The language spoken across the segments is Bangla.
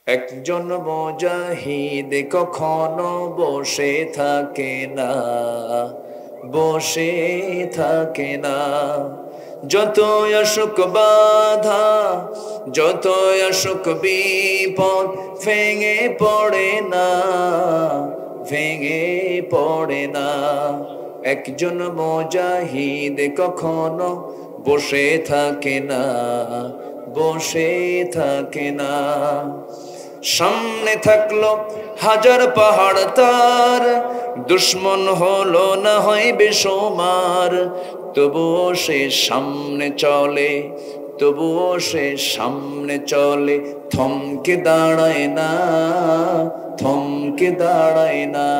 একজন মুজাহিদ কখনো বসে থাকে না, বসে থাকে না। যত অসুখ বাধা, যত অসুখ বিপদ ভেঙে পড়ে না, ভেঙে পড়ে না। একজন মুজাহিদ কখনো বসে থাকে না, বসে থাকে না। সামনে থাকলো হাজার পাহাড় তার, দুশ্মন হলো না হয় বেসুমার, তবুও সে সামনে চলে, তবুও সে সামনে চলে। থমকে দাঁড়ায় না, থমকে দাঁড়ায় না।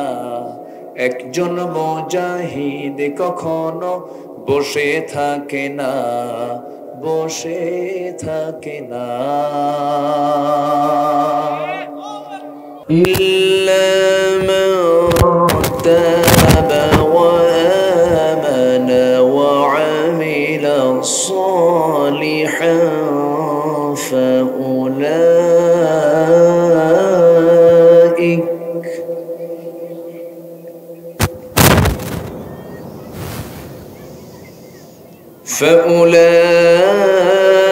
একজন মুজাহিদ কখনো বসে থাকে না, বসে থাকে না। إلا من تاب وآمن وعمل صالحا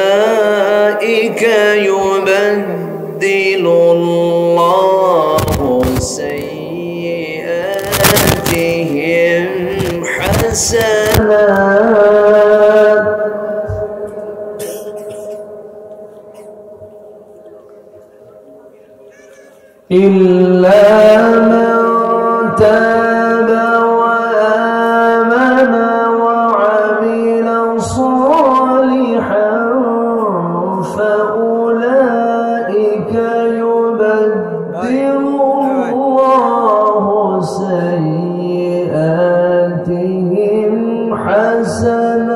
فأولئك يبدل الله سيئاتهم حسنات إلا من تاب وآمن وعمل صالحا فأولئك يبدل الله سيئاتهم حسنات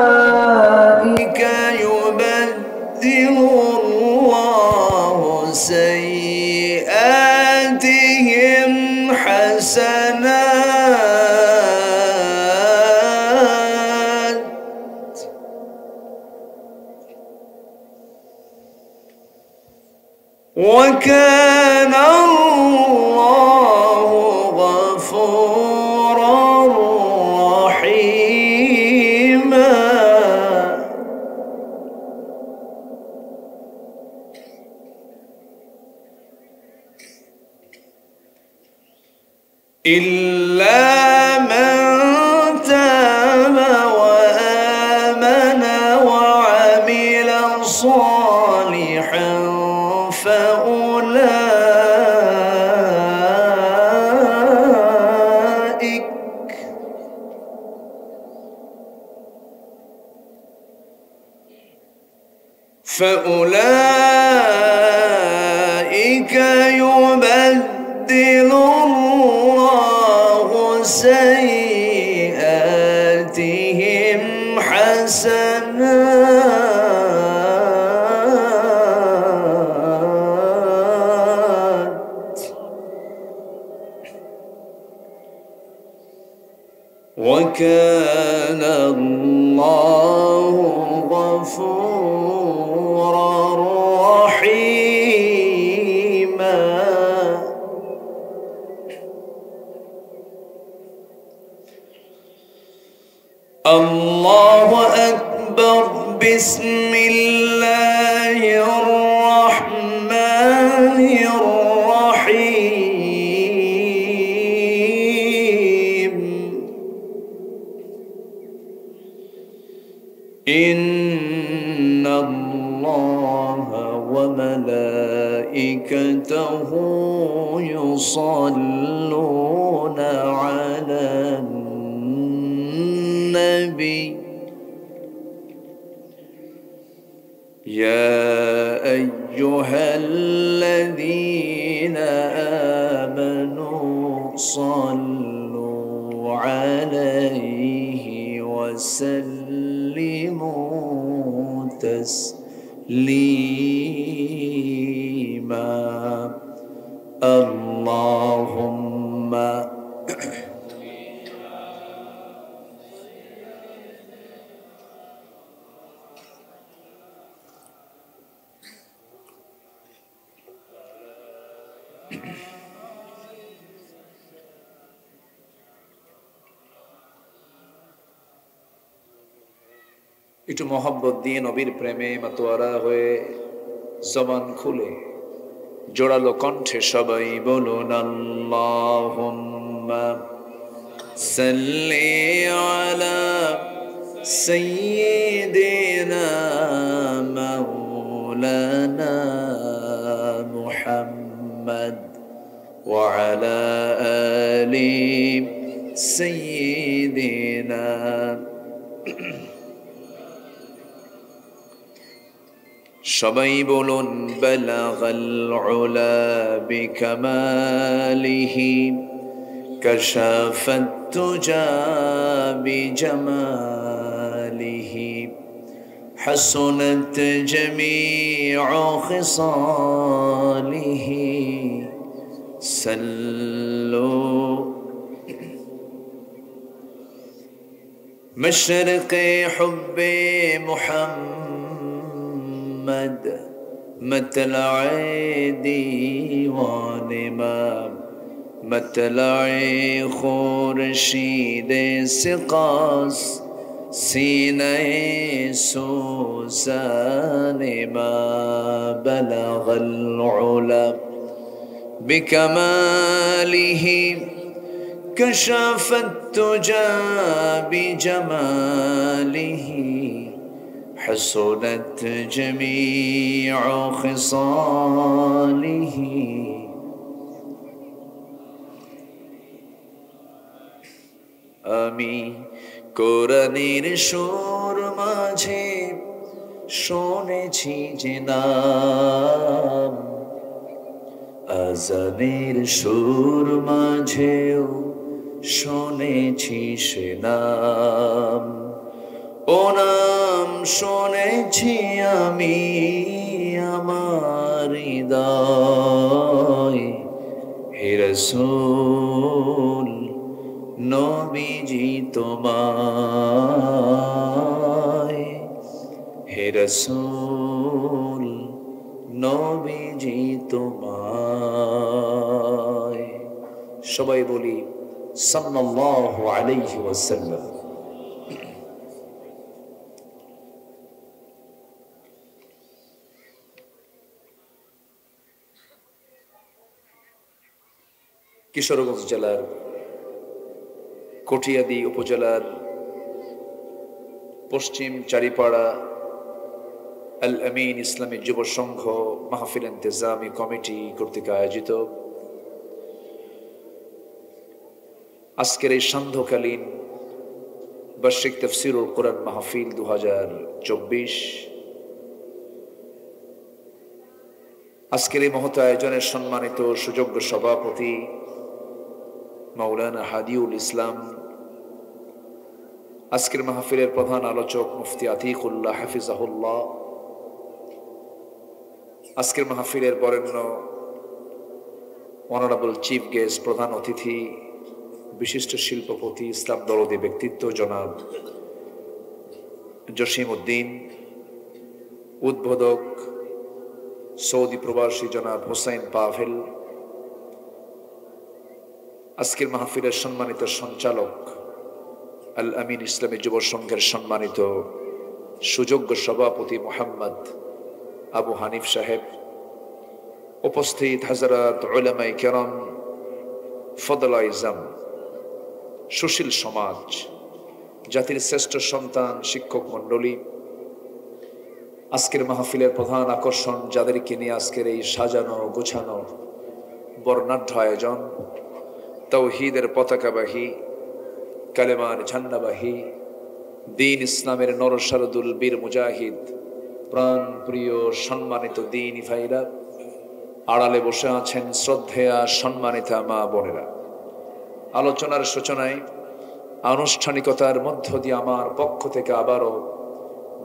فأولئك يبدل الله سيئاتهم حسنات وكان الله غفورا رحيما إلا من تاب وآمن وعمل صالحا فأولئك يبدل الله سيئاتهم حسنات وكان الله غفورا رحيما الله أكبر بسم الله الرحمن الرحيم إن الله وملائكته يصلون على النبي يا أيها الذين آمنوا صلوا عليه وسلموا تسليما الله একটু মোহাব্বত দিয়ে নবীর প্রেমে মাতোয়ারা হয়ে জবান খুলে জোড়ালো কণ্ঠে সবাই বলুন আল্লাহুম্মা সাল্লি আলা সাইয়্যিদিনা মাওলানা মুহাম্মদ ওয়া আলা আলি সাইয়্যিদিনা সবাই বলুন বালাগাল উলা বিকামালিহি কাশাফাত তুজা বিজামালিহি হাসনাত জামিউ খিসালিহি সাল্লু مشرق حب محمد مطلع دیوان ما مطلع خورشید سقاس سینہ سوزان ما بلغ العلا بكماله كشف التجى بجماله حسنت جميع خصاله আমি কোরআনের সুর মাঝে শুনেছি যে নাম আজানের সুর মাঝেও শুনেছি সে নাম ও নাম শুনেছি আমি আমার হৃদয় হে রাসূল নবীজি তোমায় হে রাসূল নবীজি তোমায় সবাই বলি সাল্লাল্লাহু আলাইহি ওয়াসাল্লাম। কিশোরগঞ্জ জেলার কটিয়াদি উপজেলার পশ্চিম চারিপাড়া আল আমিন ইসলামী যুব সংঘ মাহফিল ইন্তেজামি কমিটি কর্তৃক আয়োজিত আজকের এই সান্ধ্যকালীন বার্ষিক তাফসীরুল কোরআন মাহফিল 2024 আজকের এই মহৎ আয়োজনের সম্মানিত সুযোগ্য সভাপতি মাওলানা হাদিউল ইসলাম, আজকের মাহফিলের প্রধান আলোচক মুফতি আতিকুল্লাহ হাফিজাহুল্লাহ, আজকের মাহফিলের বরেণ্য অনারেবল চিফ গেস্ট, প্রধান অতিথি, বিশিষ্ট শিল্পপতি, ইসলাম দরদি ব্যক্তিত্ব জনাব জসিম উদ্দিন, উদ্বোধক সৌদি প্রবাসী জনাব হোসাইন পাভেল, আজকের মাহফিলের সম্মানিত সঞ্চালক আল আমিন ইসলামী যুব সংঘের সম্মানিত সুযোগ্য সভাপতি মোহাম্মদ আবু হানিফ সাহেব, উপস্থিত হাজরাত উলামায়ে কেরাম, ফদলায়ে ইজম, সুশীল সমাজ, জাতির শ্রেষ্ঠ সন্তান, শিক্ষক মণ্ডলী, আজকের মাহফিলের প্রধান আকর্ষণ যাদেরকে নিয়ে আজকের এই সাজানো গোছানো বর্ণাঢ্য আয়োজন, তাওহীদের পতাকাবাহী, কালেমার ঝান্ডাবাহী, দ্বীন ইসলামের নরসারদুল বীর মুজাহিদ, প্রাণ প্রিয় সম্মানিত দ্বীনী ভাইরা, আড়ালে বসে আছেন শ্রদ্ধেয়া সম্মানিতা মা বোনেরা। আলোচনার সূচনায় আনুষ্ঠানিকতার মধ্য দিয়ে আমার পক্ষ থেকে আবারও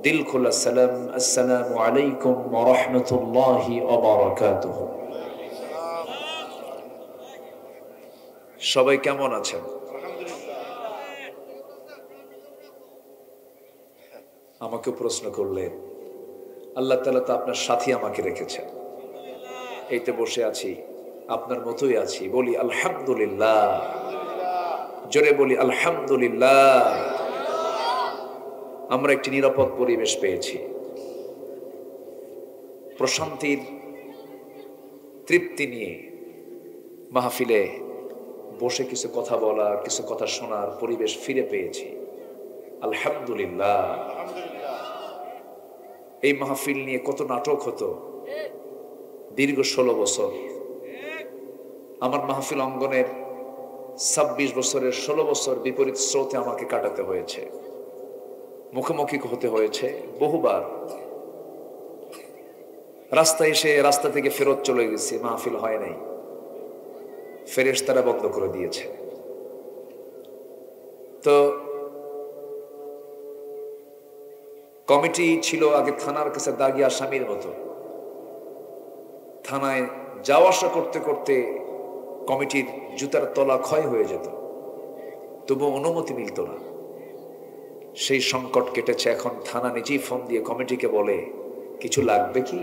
দিল খোলা সালাম, আসসালামু আলাইকুম ওয়া রাহমাতুল্লাহি ওয়া বারাকাতুহু। সবাই কেমন আছেন? আমাকে প্রশ্ন করলে আল্লাহ তাআলা তো আপনার সাথী আমাকে রেখেছেন, এইতে বসে আছি, আপনার মতোই আছি, বলি আলহামদুলিল্লাহ, জোরে বলি আলহামদুলিল্লাহ। আমরা একটি নিরাপদ পরিবেশ পেয়েছি, প্রশান্তির তৃপ্তি নিয়ে মাহফিলে বসে কিছু কথা বলার, কিছু কথা শোনার পরিবেশ ফিরে পেয়েছি, আলহামদুলিল্লাহ। এই মাহফিল নিয়ে কত নাটক হতো দীর্ঘ 16 বছর। আমার মাহফিল অঙ্গনের 26 বছরের 16 বছর বিপরীত স্রোতে আমাকে কাটাতে হয়েছে, মুখোমুখি হতে হয়েছে বহুবার। রাস্তায় এসে রাস্তা থেকে ফেরত চলে গেছি, মাহফিল হয় নাই, ফেরেশতারা বন্ধ করে দিয়েছে। তো কমিটি ছিল আগে থানার কাছে দাগি আসামির মতো, থানায় যাওয়া আসা করতে করতে কমিটির জুতার তলা ক্ষয় হয়ে যেত, তবু অনুমতি মিলত না। সেই সংকট কেটেছে, এখন থানা নিজেই ফোন দিয়ে কমিটিকে বলে কিছু লাগবে কি?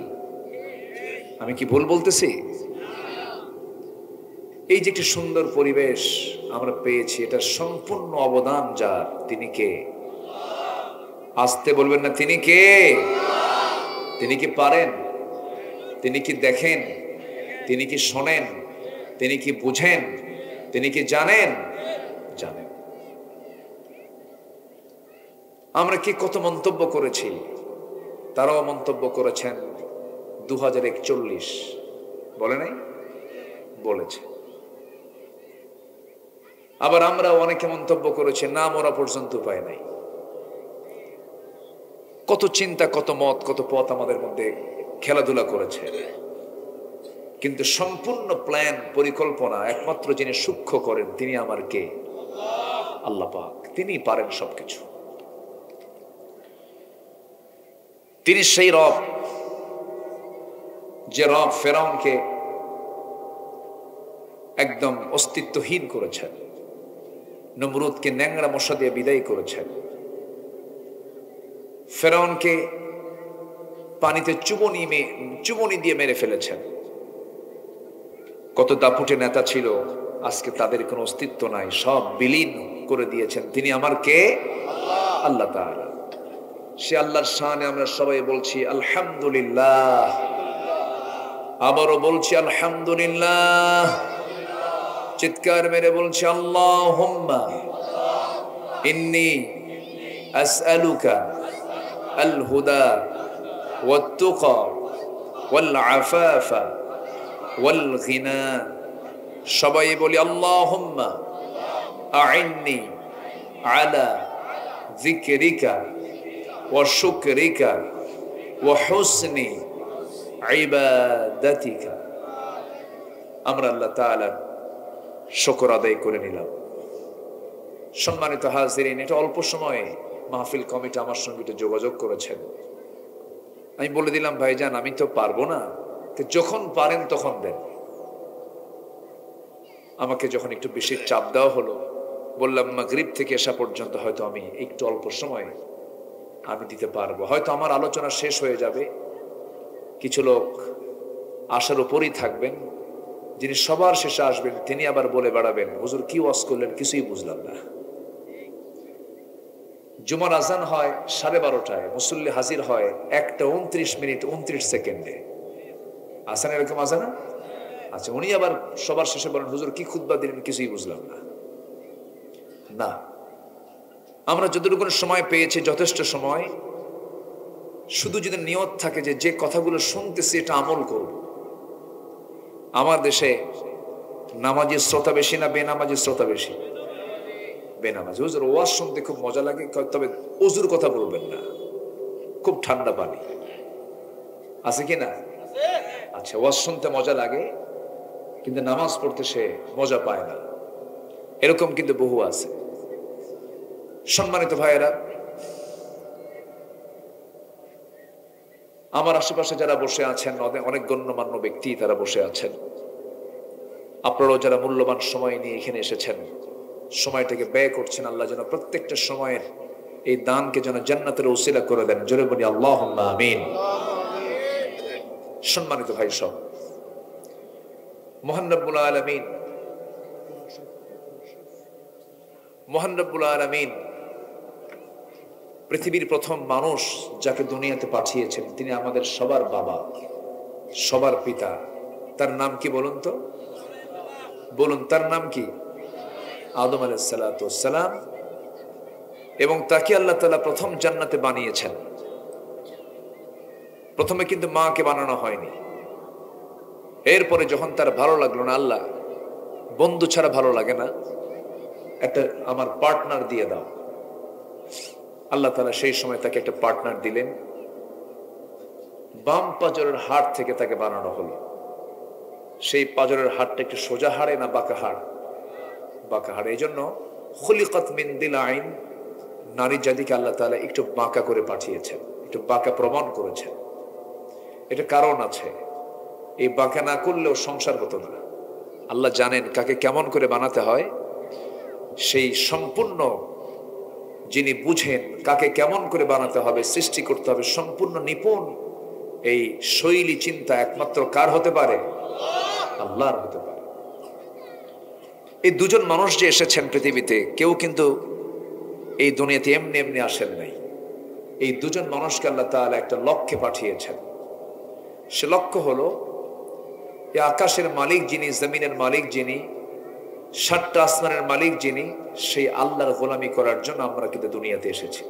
আমি কি ভুল বলতেছি? এই যে একটি সুন্দর পরিবেশ আমরা পেয়েছি, এটা সম্পূর্ণ অবদান যার, তিনি কে? আসতে বলবেন না, তিনি কে? তিনি কি পারেন? তিনি কি দেখেন? তিনি কি শোনেন? তিনি কি বুঝেন? তিনি কি জানেন? জানেন। আমরা কি কত মন্তব্য করেছি, তারাও মন্তব্য করেছেন 2041 বলে নাই? বলেছে। আবার আমরা অনেকে মন্তব্য করেছে না মরা পর্যন্ত উপায় নাই। কত চিন্তা, কত মত, কত পথ আমাদের মধ্যে খেলাধুলা করেছে, কিন্তু সম্পূর্ণ প্ল্যান, পরিকল্পনা একমাত্র যিনি সূক্ষ্ম করেন তিনি আমার কে? আল্লাহ পাক। তিনি পারেন সবকিছু। তিনি সেই রব যে রব ফেরাউনকে একদম অস্তিত্বহীন করেছেন, নমরুদকে ন্যাংরা মশা দিয়ে বিদায় করেছেন, ফেরাউনকে পানিতে চুবনি দিয়ে মেরে ফেলেছেন। কত দাপুটে নেতা ছিল, আজকে তাদের কোনো অস্তিত্ব নাই, সব বিলীন করে দিয়েছেন। তিনি আমার কে? আল্লাহ তাআলা। সে আল্লাহর শানে আমরা সবাই বলছি আলহামদুলিল্লাহ। আবারও বলছি আলহামদুলিল্লাহ। চিৎকার মেরে বলছি আল্লাহুম্মা ইন্নী আসআলুকা আল হুদা ওয়াত তুকা ওয়াল আফাফা ওয়াল গিনা। সবাই বলি আল্লাহুম্মা আইন্নি আলা যিকরিকা ওয়া শুকরিকা ওয়া হুসনি ইবাদাতিকা। আমরা আল্লাহ তাআলার শুকর আদায় করে নিলাম। সম্মানিত হাজিরিন, এটা অল্প সময়ে মাহফিল কমিটি আমার সঙ্গে একটু যোগাযোগ করেছেন। আমি বলে দিলাম ভাইজান আমি তো পারবো না, যখন পারেন তখন দেন। আমাকে যখন একটু বেশি চাপ দেওয়া হলো, বললাম মাগরিব থেকে এসা পর্যন্ত হয়তো আমি একটু অল্প সময় আমি দিতে পারবো, হয়তো আমার আলোচনা শেষ হয়ে যাবে, কিছু লোক আসার উপরই থাকবেন, যিনি সবার শেষে আসবেন তিনি আবার বলে বেড়াবেন হুজুর কি ওয়াজ করলেন কিছুই বুঝলাম না। জুমার আজান হয় 12:30টায়, মুসল্লি হাজির হয় 1:29:29 আসান, এরকম আজান। আচ্ছা, উনি আবার সবার শেষে বলেন হুজুর কি খুতবা দিলেন কিছুই বুঝলাম না। না, আমরা যতটুকু সময় পেয়েছি যথেষ্ট সময়, শুধু যদি নিয়ত থাকে যে যে কথাগুলো শুনতেছি এটা আমল করব। আমার দেশে নামাজি শ্রোতা বেশি না বেনামাজি শ্রোতা বেশি? বেনামাজি। হুজুর ওয়াজ শুনতে খুব মজা লাগে, তবে ওযুর কথা বলবেন না, খুব ঠান্ডা পানি আছে কি না? আচ্ছা, ওয়াজ শুনতে মজা লাগে কিন্তু নামাজ পড়তে সে মজা পায় না, এরকম কিন্তু বহু আছে। সম্মানিত ভাইয়েরা, আমার আশেপাশে যারা বসে আছেন অনেক গণ্যমান্য ব্যক্তি তারা বসে আছেন। আপনারাও যারা মূল্যবান সময় নিয়ে এখানে এসেছেন, সময়টাকে ব্যয় করছেন, আল্লাহ যেন প্রত্যেকটা সময়ের এই দানকে যেন জান্নাতের ওসিলা করে দেন। জোরে বলি আল্লাহুম্মা আমিন। সম্মানিত ভাই সব, মহান রব্বুল আলামিন পৃথিবীর প্রথম মানুষ যাকে দুনিয়াতে পাঠিয়েছেন, তিনি আমাদের সবার বাবা, সবার পিতা। তার নাম কি বলুন তো? বলুন, তার নাম কি? আদম আলাইহিস সালাতু ওয়াস সালাম। এবং তাকে আল্লাহ তাআলা প্রথম জান্নাতে বানিয়েছেন। প্রথমে কিন্তু মাকে বানানো হয়নি। এরপরে যখন তার ভালো লাগলো না, আল্লাহ বন্ধু ছাড়া ভালো লাগে না, একটা আমার পার্টনার দিয়ে দাও। আল্লাহ তাআলা সেই সময় তাকে একটা পার্টনার দিলেন। বাম পাজরের হাড় থেকে তাকে বানানো হলো। সেই পাজরের হাড়টা একটু সোজা হাড়ে না বাঁকা হাড়? বাঁকা হাড়। এই জন্য খুলিকাত মিন দিলাইন, নারী জাতিকে আল্লাহ তাআলা একটু বাঁকা করে পাঠিয়েছেন, একটু বাঁকা প্রমাণ করেছেন। এটা কারণ আছে, এই বাঁকা না করলেও সংসার হতো না। আল্লাহ জানেন কাকে কেমন করে বানাতে হয়। সেই সম্পূর্ণ যিনি বুঝেন কাকে কেমন করে বানাতে হবে, সৃষ্টি করতে হবে, সম্পূর্ণ নিপুণ এই শৈলী চিন্তা একমাত্র কার হতে পারে? আল্লাহর হতে পারে। এই দুজন মানুষ যে এসেছেন পৃথিবীতে, কেউ কিন্তু এই দুনিয়াতে এমনি এমনি আসেন নাই। এই দুজন মানুষকে আল্লাহ তাআলা একটা লক্ষ্যে পাঠিয়েছেন। সে লক্ষ্য হলো, এই আকাশের মালিক যিনি, জমিনের মালিক যিনি, সাতটা আসমানের মালিক যিনি, সেই আল্লাহর গোলামি করার জন্য আমরা কিন্তু দুনিয়াতে এসেছি।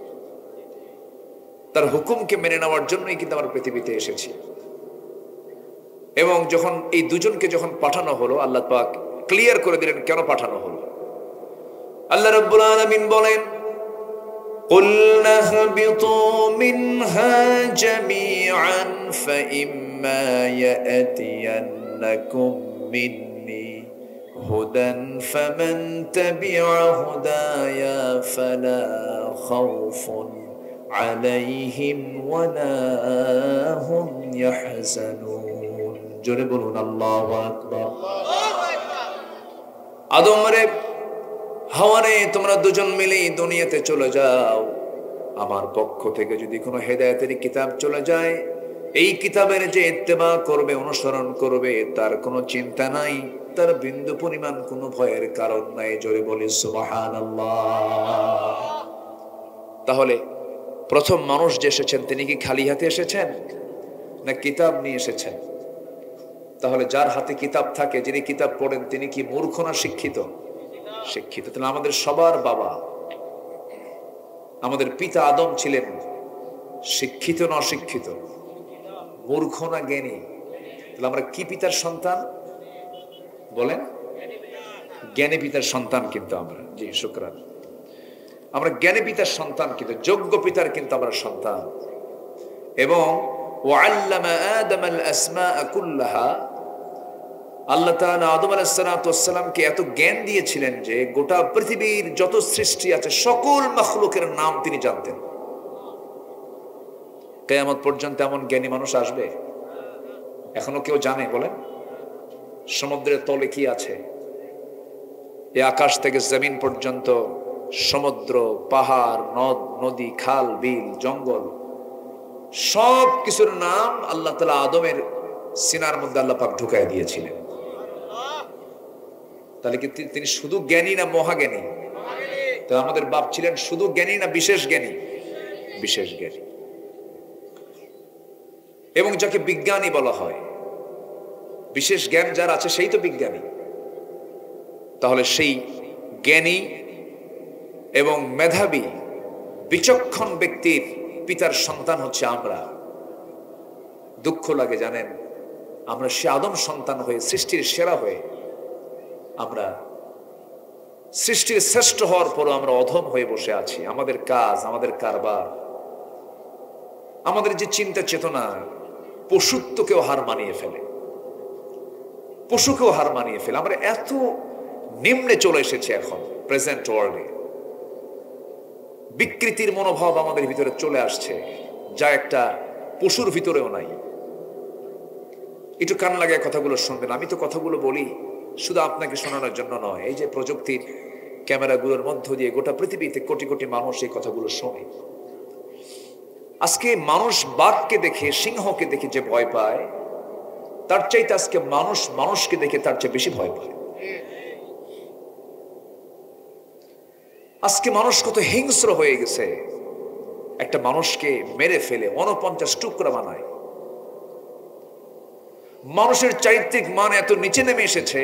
তার হুকুমকে মেনে নেওয়ার জন্যই কিন্তু আমরা পৃথিবীতে এসেছি। এবং যখন এই দুজনকে যখন পাঠানো হলো, আল্লাহ পাক ক্লিয়ার করে দিলেন কেন পাঠানো হলো। আল্লাহ রাব্বুল আলামিন বলেন, قُلْنَا اهْبِطُوا مِنْهَا جَمِيعًا فَإِمَّا يَأْتِيَنَّكُمْ مِنِّي هُدًى فَمَنْ تَبِعَ هُدَايَ فَلَا خَوْفٌ عَلَيْهِمْ وَلَا هُمْ يَحْزَنُونَ। জোরে বলুন আল্লাহু আকবার। আদম রে, হাওয়ারে, তোমরা দুজন মিলেই দুনিয়াতে চলে যাও। আমার পক্ষ থেকে যদি কোনো হেদায়েতের কিতাব চলে যায়, এই কিতাবের যে ইত্তেবা করবে, অনুসরণ করবে, তার কোনো চিন্তা নাই, তার বিন্দু পরিমাণ কোনো ভয়ের কারণ নাই। জোরে বলি সুবহানাল্লাহ। তাহলে প্রথম মানুষ যে এসেছেন, তিনি কি খালি হাতে এসেছেন না কিতাব নিয়ে এসেছেন? তাহলে যার হাতে কিতাব থাকে, যিনি কিতাব পড়েন, তিনি কি মূর্খ না শিক্ষিত? শিক্ষিত। তাহলে আমাদের সবার বাবা, আমাদের পিতা আদম ছিলেন শিক্ষিত না অশিক্ষিত? মূর্খ না জ্ঞানী? তাহলে আমরা কি পিতার সন্তান বলেন? জ্ঞানী পিতার সন্তান কিন্তু আমরা। জি, শুকরান। আমরা জ্ঞানী পিতার সন্তান, কিন্তু যোগ্য পিতার কিন্তু আমরা সন্তান। এবং ওয়াল্লামা আদামাল আসমাআ কুল্লাহা, আল্লাহ তাআলা আদম আলাইহিস সালাতু ওয়াস সালামকে এত জ্ঞান দিয়েছিলেন যে গোটা পৃথিবীর যত সৃষ্টি আছে সকল মাখলুকের নাম তিনি জানতেন। কিয়ামত পর্যন্ত এমন জ্ঞানী মানুষ আসবে? এখনো কেউ জানে বলেন? সমুদ্রের তলে কি আছে? এই আকাশ থেকে জমিন পর্যন্ত সমুদ্র, পাহাড়, নদ নদী, খাল, বিল, জঙ্গল, সব কিছুর নাম আল্লাহ তাআলা আদমের সিনার মধ্যে আল্লাহ পাক ঢুকায় দিয়েছিলেন। তাহলে কি তিনি শুধু জ্ঞানী না মহাজ্ঞানী? তো আমাদের বাপ ছিলেন শুধু জ্ঞানী না বিশেষ জ্ঞানী? বিশেষ জ্ঞানী। এবং যাকে বিজ্ঞানী বলা হয়, বিশেষ জ্ঞান যার আছে সেই তো বিজ্ঞানী। তাহলে সেই জ্ঞানী এবং মেধাবী বিচক্ষণ ব্যক্তির পিতার সন্তান হচ্ছে আমরা। দুঃখ লাগে জানেন, আমরা সে আদম সন্তান হয়ে, সৃষ্টির সেরা হয়ে, আমরা সৃষ্টির শ্রেষ্ঠ হওয়ার পরও আমরা অধম হয়ে বসে আছি। আমাদের কাজ, আমাদের কারবার, আমাদের যে চিন্তা চেতনা, পশুত্বকেও হার মানিয়ে ফেলে, পশুকেও হার মানিয়ে ফেলে। আমরা এত নিম্নে চলে এসেছি এখন প্রেজেন্ট ওয়ার্ল্ডে। বিকৃতির মনোভাব আমাদের ভিতরে চলে আসছে, যা একটা পশুর ভিতরেও নাই। একটু কান লাগায় কথাগুলো শুনবেন। আমি তো কথাগুলো বলি শুধু আপনাকে শোনানোর জন্য নয়, এই যে প্রযুক্তির ক্যামেরাগুলোর মধ্য দিয়ে গোটা পৃথিবীতে কোটি কোটি মানুষ এই কথাগুলো শোনে। আজকে মানুষ বাঘকে দেখে, সিংহকে দেখে যে ভয় পায়, তার চাইতে আজকে মানুষ মানুষকে দেখে তার চেয়ে বেশি ভয় পায়। আজকে মানুষ কত হিংস্র হয়ে গেছে, একটা মানুষকে মেরে ফেলে 49 টুকরা বানায়। মানুষের চারিত্রিক মান এত নিচে নেমে এসেছে,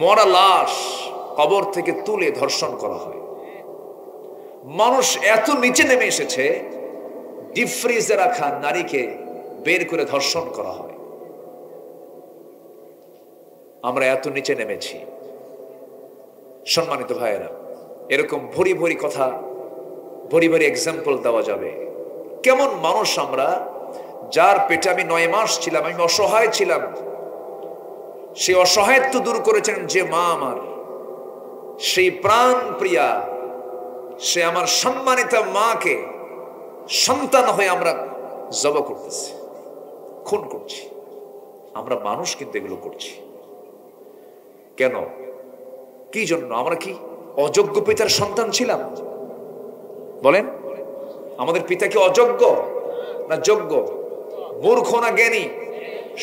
মরা লাশ কবর থেকে তুলে ধর্ষণ করা হয়। মানুষ এত নিচে নেমে এসেছে, ডিপ ফ্রিজে রাখা নারীকে বের করে ধর্ষণ করা হয়। আমরা এত নিচে নেমেছি। সম্মানিত ভাইয়েরা, এরকম ভরি ভরি কথা, ভরি ভরি এক্সাম্পল দেওয়া যাবে। কেমন মানুষ আমরা, যার পেটে আমি 9 মাস ছিলাম, আমি অসহায় ছিলাম, সেই অসহায়ত্ব দূর করেছেন যে মা আমার, সেই প্রাণ প্রিয়া, সে আমার সম্মানিত মাকে সন্তান হয়ে আমরা জব করতেছি, খুন করছি। আমরা মানুষ কিন্তু এগুলো করছি কেন? কি জন্য? আমরা কি অযোগ্য পিতার সন্তান ছিলাম? বলেন, আমাদের পিতা কি অযোগ্য না যোগ্য? মূর্খ না জ্ঞানী?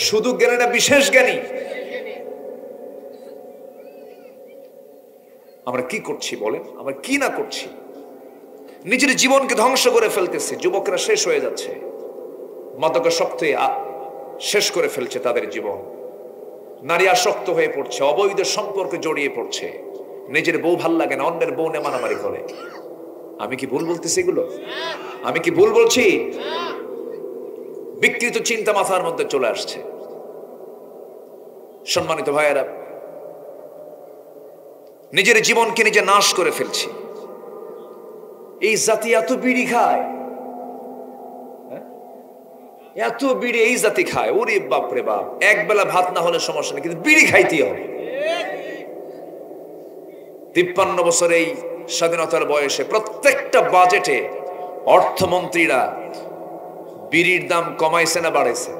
শুধু জ্ঞানী না বিশেষ জ্ঞানী? আমরা কি করছি বলেন? আমরা কি না করছি? নিজের জীবনকে ধ্বংস করে ফেলতেছে। যুবকরা শেষ হয়ে যাচ্ছে, মাদকাসক্তে শেষ করে ফেলছে তাদের জীবন। নারী আসক্ত হয়ে পড়ছে, অবৈধ সম্পর্কে জড়িয়ে পড়ছে, নিজের বউ ভাল লাগে না, অন্যের বউ নিয়ে মারামারি করে। আমি কি ভুল বলতেছি এগুলো? আমি কি ভুল বলছি? বিকৃত চিন্তা মাথার মধ্যে চলে আসছে। সম্মানিত ভাইয়েরা, নিজের জীবনকে নিজে নাশ করে ফেলছি। এই জাতি এত বিড়ি খায়, এত বিড়ি এই জাতি খায়, ওরে বাপ রে বাপ। এক বেলা ভাত না হলে সমস্যা নেই, কিন্তু বিড়ি খাইতে হবে। 53 বছর এই স্বাধীনতার বয়সে প্রত্যেকটা বাজেটে অর্থমন্ত্রীরা বিড়ির দাম কমাইছে না বাড়াইছে?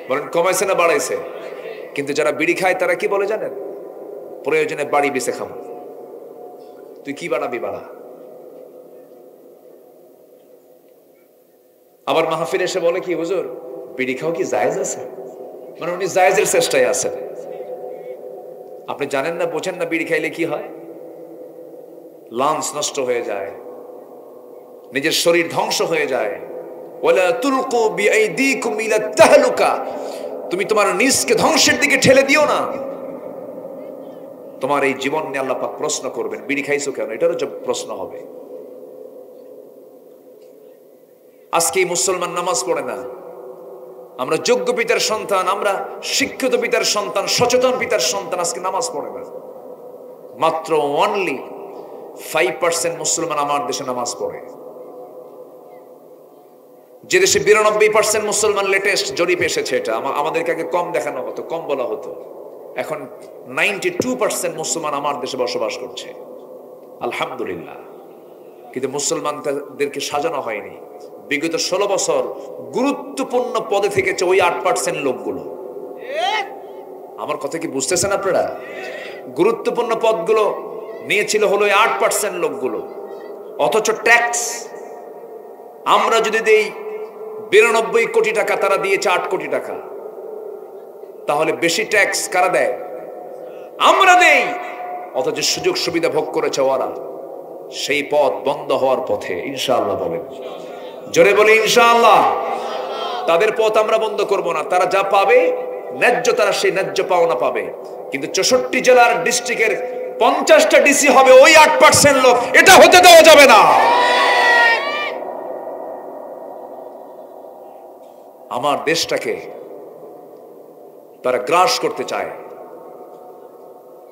বলেন, কমাইছে না বাড়াইছে? কিন্তু যারা বিড়ি খায় তারা কি বলে জানেন? প্রয়োজনে বাড়ি বেঁচে খাবো। তুই কি বাড়াবি বাড়া। আবার মাহফিল এসে বলে কি, হুজুর বিড়ি খাও কি জায়েজ আছে? মানে উনি জায়েজের চেষ্টায় আছেন। আপনি জানেন না, বোঝেন না বিড়ি খাইলে কি হয়? লাঞ্চ নষ্ট হয়ে যায়, নিজের শরীর ধ্বংস হয়ে যায়। ওয়ালা তুলকু বিআইদিকুম ইলা তাহলুকা, তুমি তোমার নিজকে ধ্বংসের দিকে ঠেলে দিও না। তোমার এই জীবন নিয়ে আল্লাহ পাক প্রশ্ন করবেন, বিড়ি খাইছো কেন? এটারও প্রশ্ন হবে। আজকে মুসলমান নামাজ পড়ে না। আমরা যোগ্য পিতার সন্তান, আমরা শিক্ষিত পিতার সন্তান, সচেতন পিতার সন্তান, আজকে নামাজ পড়ে না। মাত্র অনলি 5% মুসলমান আমার দেশে নামাজ পড়ে। যে দেশে 92% মুসলমান, লেটেস্ট জরিপ এসেছে, এটা আমাদেরকে আগে কম দেখানো হতো, কম বলা হতো। এখন 92% মুসলমান আমার দেশে বসবাস করছে, আলহামদুলিল্লাহ। কিন্তু মুসলমানদেরকে সাজানো হয়নি। বিগত 16 বছর গুরুত্বপূর্ণ পদে থেকেছে ওই 8% লোকগুলো। আমার কথা কি বুঝতেছেন আপনারা? গুরুত্বপূর্ণ পদগুলো নিয়েছিল হলো 8% লোকগুলো। অথচ ট্যাক্স আমরা যদি দেই 92 কোটি টাকা, তারা দিয়েছে 8 কোটি টাকা। তাহলে বেশি ট্যাক্স কারা দেয়? আমরা দেই। অথচ সুযোগ সুবিধা ভোগ করেছে ওরা। সেই পথ বন্ধ হওয়ার পথে, ইনশাআল্লাহ বলেন, জোরে বলি ইনশাআল্লাহ। তাদের পথ আমরা বন্ধ করব না। তারা যা পাবে ন্যায্য, তারা সেই ন্যায্য পাওনা পাবে। কিন্তু 64 জেলার ডিস্ট্রিক্টের 50টা ডিসি হবে ওই 8% লোক। এটা হতে দেওয়া যাবে না। আমার দেশটাকে তারা গ্রাস করতে চায়,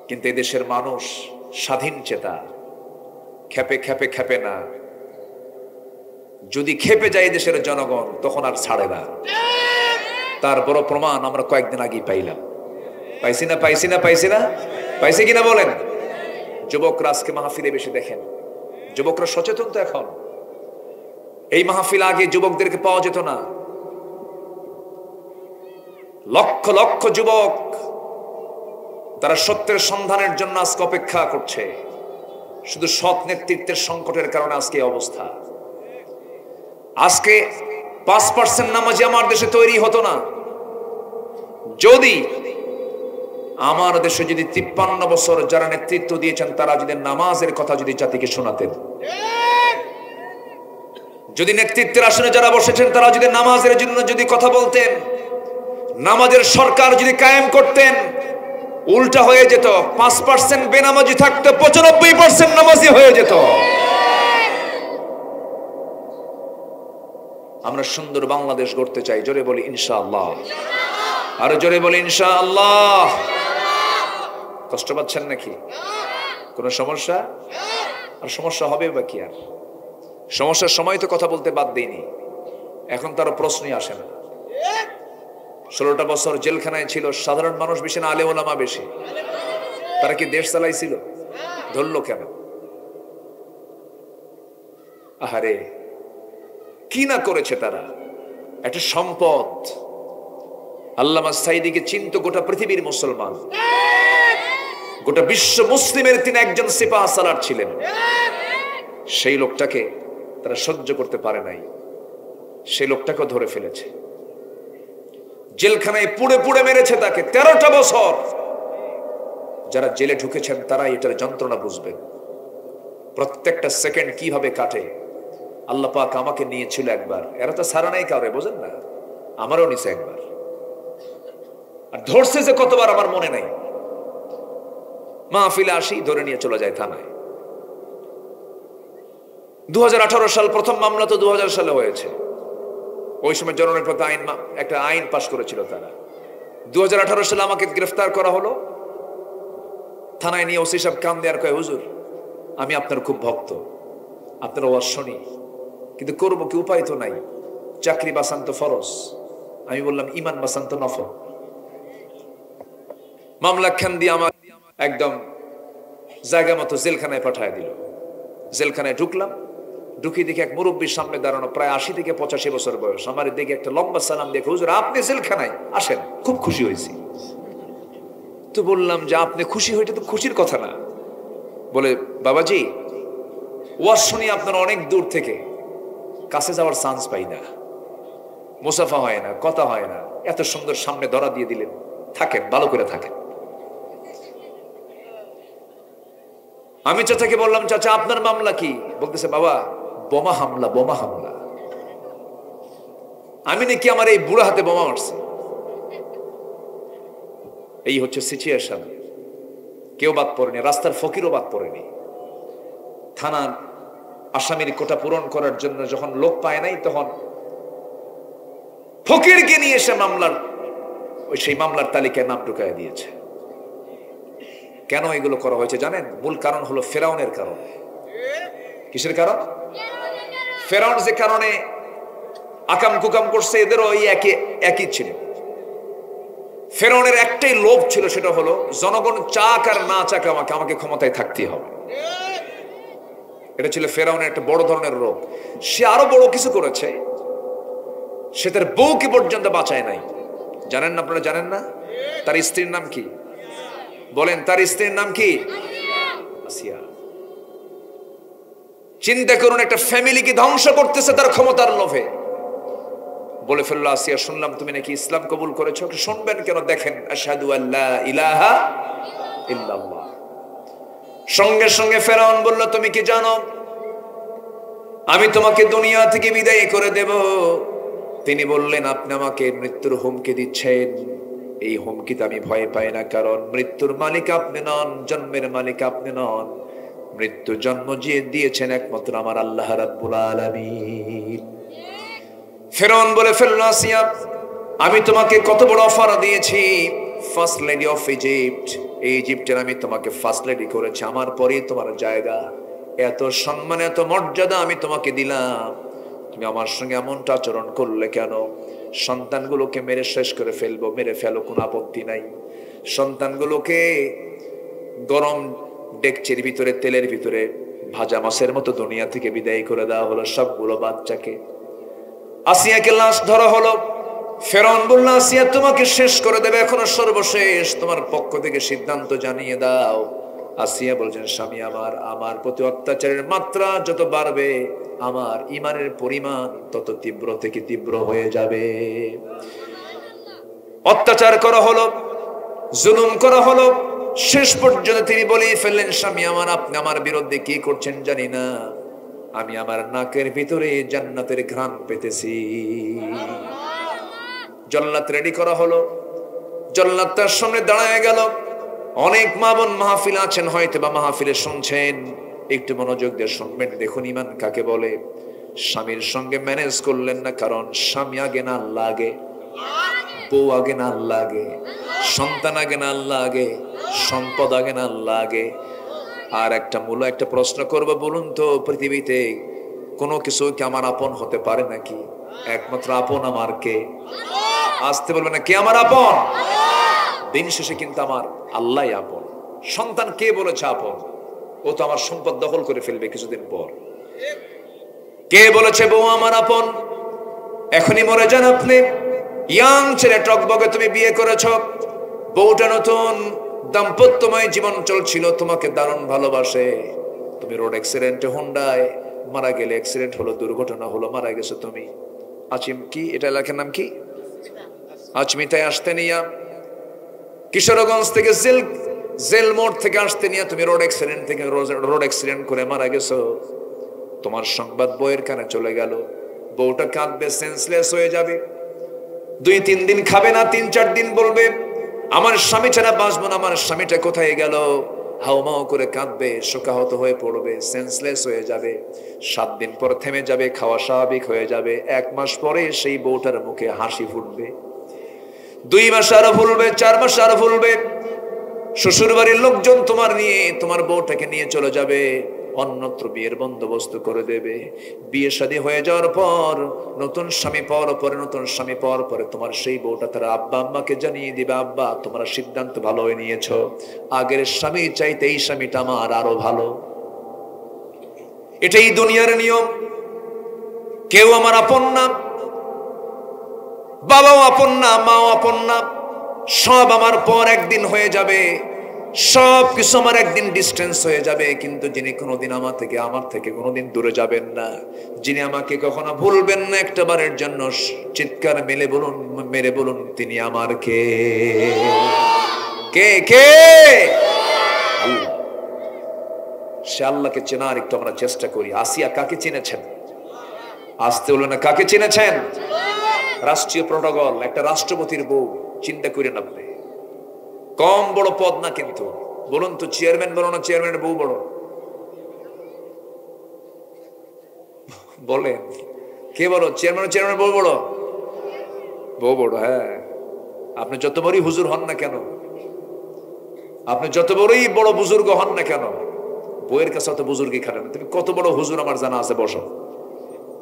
কিন্তু এদেশের মানুষ স্বাধীন চেতা, খেপে খেপে খেপে না। যদি খেপে যায় দেশের জনগণ, তখন আর ছাড়ে না। তার বড় প্রমাণ আমরা কয়েকদিন আগেই পাইলাম। পাইছি না? পাইছি না? পাইছি না? পাইছি কিনা বলেন? যুবকরা আজকে মাহফিলে বেশি দেখেন, যুবকরা সচেতন তো এখন। এই মাহফিল আগে যুবকদেরকে পাওয়া যেত না। লক্ষ লক্ষ যুবক তারা সত্যের সন্ধানের জন্য আজকে অপেক্ষা করছে। শুধু সৎ নেতৃত্বের সংকটের কারণে আজকে এই অবস্থা। আজকে 5% নামাজি আমার দেশে তৈরি হতো না যদি আমার দেশে যদি 53 বছর যারা নেতৃত্ব দিয়েছেন তারা যদি নামাজের কথা যদি জাতিকে শোনাতেন, যদি নেতৃত্বের আসনে যারা বসেছেন তারা যদি নামাজের জন্য যদি কথা বলতেন, নামাজের সরকার যদি কায়েম করতেন, উল্টা হয়ে যেত। 5% বেনামাজি থাকতো, 95% নামাজি হয়ে যেত। আমরা সুন্দর বাংলাদেশ গড়তে চাই। জোরে বলি ইনশাআল্লাহ। আরো জোরে বলি ইনশাআল্লাহ। কষ্ট পাচ্ছেন নাকি? কোনো সমস্যা? আর সমস্যা হবে বা কি? আর সমস্যার সময় তো কথা বলতে বাদ দেইনি, এখন তার প্রশ্নই আসে না। 16টা বছর জেলখানায় ছিল, সাধারণ মানুষ বেশি না আলেম ওলামা বেশি? তারা কি দেশ চালাইছিল? ধরলো কেন? আহারে কি না করেছে তারা। একটা সম্পদ। আল্লামা সাইদিকে চিনত গোটা পৃথিবীর মুসলমান, গোটা বিশ্ব মুসলিমের তিনি একজন সিপাহ সালার ছিলেন। সেই লোকটাকে তারা সহ্য করতে পারে নাই, সেই লোকটাকে ধরে ফেলেছে, জেলখানায় পুড়ে পুড়ে মেরেছে তাকে 13টা বছর। যারা জেলে ঢুকেছেন তারাই এটার যন্ত্রণা বুঝবেন। প্রত্যেকটা সেকেন্ড কিভাবে কাটে। আল্লাহ পাক আমাকে নিয়েছিল একবার, এরা তো সারা নাই কাউরে, বোঝেন না? আমারও নিছে একবার, আর ধরছে যে কতবার আমার মনে নাই। মাহফিলে আসি, ধরে নিয়ে চলে যায় থানায়। 2018 সাল প্রথম মামলা তো 2000 সালে হয়েছে। ওই সময় জননিরাপত্তা আইন, একটা আইন পাশ করেছিল তারা। 2018 সালে আমাকে গ্রেফতার করা হলো। থানায় নিয়ে ওসি সাহেব কান দেয়ার কয়, হুজুর আমি আপনার খুব ভক্ত, আপনার ওয়াজ শুনি, কিন্তু করবো কি, উপায় তো নাই। চাকরি বাঁচান তো ফরজ। আমি বললাম ইমান বাঁচান তো নফল। মামলা খান দিয়ে আমার একদম জায়গা মতো জেলখানায় পাঠায় দিল। জেলখানায় ঢুকলাম, ঢুকি দেখে এক মুরব্বীর সামনে দাঁড়ানো, প্রায় 80 থেকে 85 বছর বয়স। আমার দিকে একটা লম্বা সালাম দেখে, হুজুর আপনি জেলখানায় আসেন, খুব খুশি হয়েছি। তো বললাম যে আপনি খুশি হইতে তো খুশির কথা না। বলে বাবাজি ওয়াজ শুনি আপনার অনেক দূর থেকে, কাছে যাওয়ার চান্স পাই না, মুসাফা হয় না, কথা হয় না, এত সুন্দর সামনে ধরা দিয়ে দিলেন, থাকেন, ভালো করে থাকেন। আমি চাচাকে বললাম, চাচা আপনার মামলা কি? বলতেছে বাবা বোমা হামলা, বোমা হামলা। আমি নাকি আমার এই বুড়া হাতে বোমা মারছি। এই হচ্ছে সিচুয়েশন। কেউ বাদ পড়েনি, রাস্তার ফকিরও বাদ পড়েনি। থানার আসামির কোটা পূরণ করার জন্য যখন লোক পায় নাই, তখন ফকিরকে নিয়ে এসে সেই মামলার তালিকায় নাম ঢুকায় দিয়েছে। কেন এগুলো করা হয়েছে জানেন? মূল কারণ হলো ফেরাউনের কারণ। কিসের কারণ? ফেরাউন যে কারণে আকাম কুকাম করছে, এদেরও ওই একই ছিল। ফেরাউনের একটাই লোভ ছিল, সেটা হলো জনগণ চাক আর না চাক আমাকে ক্ষমতায় থাকতে হবে। এটা ছিল ফেরাউনের একটা বড় ধরনের রোগ। সে আরো বড় কিছু করেছে, সে তার বউকে পর্যন্ত বাঁচায় নাই। জানেন না? আপনারা জানেন না? তার স্ত্রীর নাম কি? বলেন, তার স্ত্রীর নাম কি? আসিয়া। চিন্তা করুন, একটা ফ্যামিলিকে ধ্বংস করতেছে তার ক্ষমতার লোভে। বলে ফেললো, আসিয়া শুনলাম তুমি নাকি ইসলাম কবুল করেছো। শুনবেন কেন? দেখেন, আশহাদু আল্লা ইলাহা ইল্লাল্লাহ। সঙ্গে সঙ্গে ফেরাউন বলল, তুমি কি জানো আমি তোমাকে দুনিয়া থেকে বিদায় করে দেব? তিনি বললেন, আপনি আমাকে মৃত্যুর হুমকি দিচ্ছেন। এই হুমকিতে আমি ভয় পাই না, কারণ মৃত্যুর মালিক আপনি নন, জন্মের মালিক আপনি নন। মৃত্যু জন্ম দিয়েছেন একমাত্র আমার আল্লাহ রাব্বুল আলামিন। ফেরাউন বলে ফেলল, আসিয়া আমি তোমাকে কত বড় অফার দিয়েছি, ফার্স্ট লেডি অফ ইজিপ্ট। ইজিপ্টের আমি তোমাকে ফার্স্ট লেডি করেছি, আমার পরেই তোমার জায়গা। এত সম্মান, এত মর্যাদা আমি তোমাকে দিলাম, তুমি আমার সঙ্গে এমনটা আচরণ করলে কেন? সন্তানগুলোকে মেরে শেষ করে ফেলবো, মেরে ফেলো, কোনো আপত্তি নাই। সন্তানগুলোকে গরম ডেকচির ভিতরে, তেলের ভিতরে ভাজা মাছের মতো দুনিয়া থেকে বিদায় করে দেওয়া হলো, সবগুলো বাচ্চাকে। আসিয়াকে লাশ ধরা হলো, ফেরাউন বলল, আসিয়া তোমাকে শেষ করে দেবে, এখনো সর্বশেষ তোমার পক্ষ থেকে সিদ্ধান্ত জানিয়ে দাও। আসিয়া বলছেন, স্বামী আমার, আমার প্রতি অত্যাচারের মাত্রা যত বাড়বে আমার ঈমানের পরিমাণ তত তীব্র থেকে তীব্র হয়ে যাবে। অত্যাচার করা হলো, জুলুম করা হলো, শেষ পর্যন্ত তিনি বলেই ফেললেন, স্বামী আমার, আপনি আমার বিরুদ্ধে কি করছেন জানি না, আমি আমার নাকের ভিতরে জান্নাতের ঘ্রাণ পেতেছি। জল্লাদ রেডি করা হলো, জল্লাদ তার সামনে দাঁড়ায় গেল। অনেক মা বোন মাহফিল আছেন, হয়তো বা মাহফিলে শুনছেন, একটু মনোযোগ দিয়ে শুনবেন। দেখুন ঈমান কাকে বলে। স্বামীর সঙ্গে ম্যানেজ করলেন না, কারণ স্বামী আগে না আল্লাহ আগে, বউ আগে না আল্লাহ আগে, সন্তান আগে না আল্লাহ আগে, সম্পদ আগে না আল্লাহ আগে। আর একটা প্রশ্ন করবো, বলুন তো, পৃথিবীতে কোনো কিছু কি আমার আপন হতে পারে নাকি? একমাত্র আপন আমার কে? আসতে বলবে না, কে আমার আপন? দিন শেষে কিন্তু আমার আল্লাহই আপন। সন্তান কে বলেছে আপন? ও তো আমার সম্পদ দখল করে ফেলবে কিছুদিন পর। কে বলেছে বউ আমার আপন? এখনই মরে যান আপনি। ইয়াং ছেলে, টকবগে তুমি বিয়ে করেছ, বউটা নতুন, দাম্পত্যময় জীবন চলছিল, তোমাকে দারুণ ভালোবাসে। তুমি রোড অ্যাক্সিডেন্টে হোন্ডায় মারা গেলে, অ্যাক্সিডেন্ট হলো, দুর্ঘটনা হলো, মারা গেছো তুমি। কি এটা এলাকার নাম কি? আচমিতায় আসতে নিয়া, কিশোরগঞ্জ থেকে জেল মোড় থেকে আসতে নিয়ে তুমি রোড অ্যাক্সিডেন্ট করে মারা গেছো। তোমার সংবাদ বউয়ের কানে চলে গেল, বউটা কাঁদবে, সেন্সলেস হয়ে যাবে। 2-3 দিন খাবে না, 3-4 দিন বলবে আমার স্বামী ছাড়া বাঁচবো না, আমার স্বামীটা কোথায় গেল, হাউমাউ করে কাঁদবে, শোকাহত হয়ে পড়বে, সেন্সলেস হয়ে যাবে। 7 দিন পর থেমে যাবে, খাওয়া স্বাভাবিক হয়ে যাবে। 1 মাস পরে সেই বউটার মুখে হাসি ফুটবে। 2 মাস আরো ভুলবে, 4 মাস আরো ভুলবে। শ্বশুর বাড়ির লোকজন তোমার বউটাকে নিয়ে চলে যাবে, অন্যত্র বিয়ের বন্দোবস্ত করে দেবে। বিয়ে শাদী হয়ে যাওয়ার পর, নতুন স্বামী পাওয়ার পরে তোমার সেই বউটা তার আব্বা আম্মাকে জানিয়ে দিবে, আব্বা তোমরা সিদ্ধান্ত ভালো হয়ে নিয়েছো, আগের স্বামী চাইতে এই স্বামীটা আমার আরো ভালো। এটাই দুনিয়ার নিয়ম। কেউ আমার আপন না, বাবাও আপন না, মাও আপন না, সব আমার পর একদিন হয়ে যাবে, সব কিছু আমার একদিন ডিস্টেন্স হয়ে যাবে। কিন্তু যিনি কোনোদিন আমার থেকে কোনোদিন দূরে যাবেন না, যিনি আমাকে কখনো ভুলবেন না একটাবারের জন্য, চিৎকার মেরে বলুন তিনি আমার কে? কে কে? আল্লাহ। সে আল্লাহকে চেনার একটু আমরা চেষ্টা করি। আসিয়া কাকে চিনেছেন? আসতে হলো না, কাকে চিনেছেন? রাষ্ট্রীয় প্রোটোকল, একটা রাষ্ট্রপতির বউ। চিন্তা করেন আপনি, কম বড় পদ না কিন্তু। বলুন তো, চেয়ারম্যান বড় না চেয়ারম্যানের বউ বড়? বলেন, কে বড়? চেয়ারম্যানের বউ বড়? বউ বড়, হ্যাঁ। আপনি যত বড়ই হুজুর হন না কেন, আপনি যত বড়ই বড় বুজুর্গ হন না কেন, বউয়ের কাছে অত বুজুর্গই খাটেন। তুমি কত বড় হুজুর আমার জানা আছে, বসো।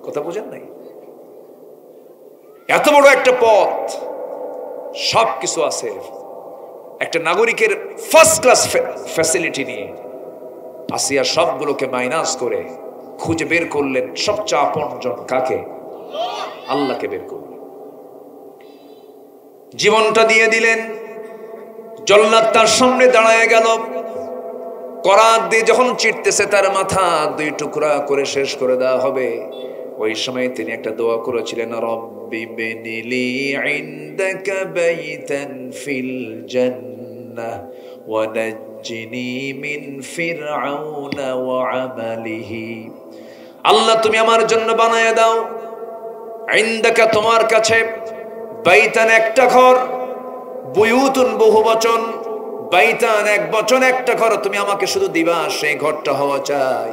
কথা বুঝেন নাই? এত বড় একটা পথ, সবকিছু আছে, একটা নাগরিকের ফার্স্ট ক্লাস ফ্যাসিলিটি নিয়ে আসিয়া সবগুলোকে মাইনাস করে খুঁজে বের করলেন সবচেয়ে আপনজন কাকে? আল্লাহকে বের করলেন, জীবনটা দিয়ে দিলেন। জল্লাদ তার সামনে দাঁড়ায় গেল, করাত দিয়ে যখন চিটতেছে তার মাথা 2 টুকরা করে শেষ করে দেওয়া হবে, ওই সময় তিনি একটা দোয়া করেছিলেন, রব্বি বিনিলি ইনদাকা বাইতান ফিল জান্নাহ ওয়া নাজ্জিনি মিন ফিরআউনা ওয়া আমালিহি। আল্লাহ তুমি আমার জন্য বানায় দাও, ইনদাকা তোমার কাছে, বাইতান একটা ঘর, বুয়ুতুন বহুবচন, বাইতান এক বচন, একটা ঘর তুমি আমাকে শুধু দিবা, সেই ঘরটা হওয়া চাই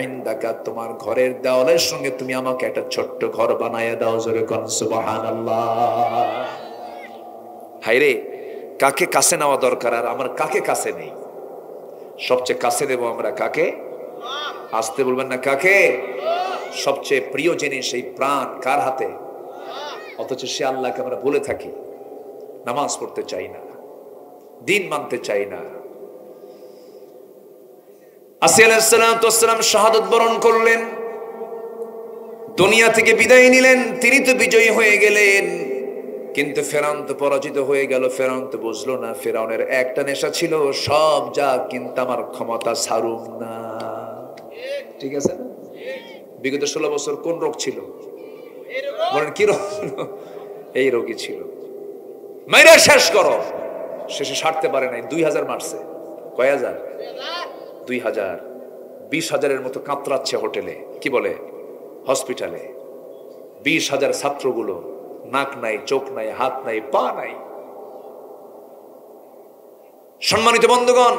ইনদাকা, তোমার ঘরের দেওয়ালের সঙ্গে তুমি আমাকে একটা ছোট্ট ঘর বানায়া দাও। জোরে কোন সুবহানাল্লাহ। হায়রে, কাকে কাছে নেওয়া দরকার, আর আমার কাকে কাছে নেই? সবচেয়ে কাছে দেব আমরা কাকে? আসতে বলবেন না, কাকে? সবচেয়ে প্রিয় জিনিস, এই প্রাণ কার হাতে? অথচ সে আল্লাহকে আমরা বলে থাকি, নামাজ পড়তে চাই না, দিন মানতে চাই না। আসিয়া আলাইহিস সালাম শাহাদাত বরণ করলেন, দুনিয়া থেকে বিদায় নিলেন। তিনি তো বিজয়ী হয়ে গেলেন, কিন্তু ফেরাউন তো পরাজিত হয়ে গেল। ফেরাউন তো বুঝলো না, ফেরাউনের একটা নেশা ছিল, সব যা কিন্তু আমার ক্ষমতা ছাড়ুম না। ঠিক আছে না? বিগত 16 বছর কোন রোগ ছিল বলেন? কি রোগ? এই রোগই ছিল। মাইরা শেষ করো। শেষে সারতে পারে নাই। 2000 মারছে। কয় হাজার? 2000। 20,000-এর মতো কাতরাচ্ছে হোটেলে, কি বলে হসপিটালে। 20,000 ছাত্রগুলো, নাক নাই, চোখ নাই, হাত নাই, পা নাই। সম্মানিত বন্ধুগণ,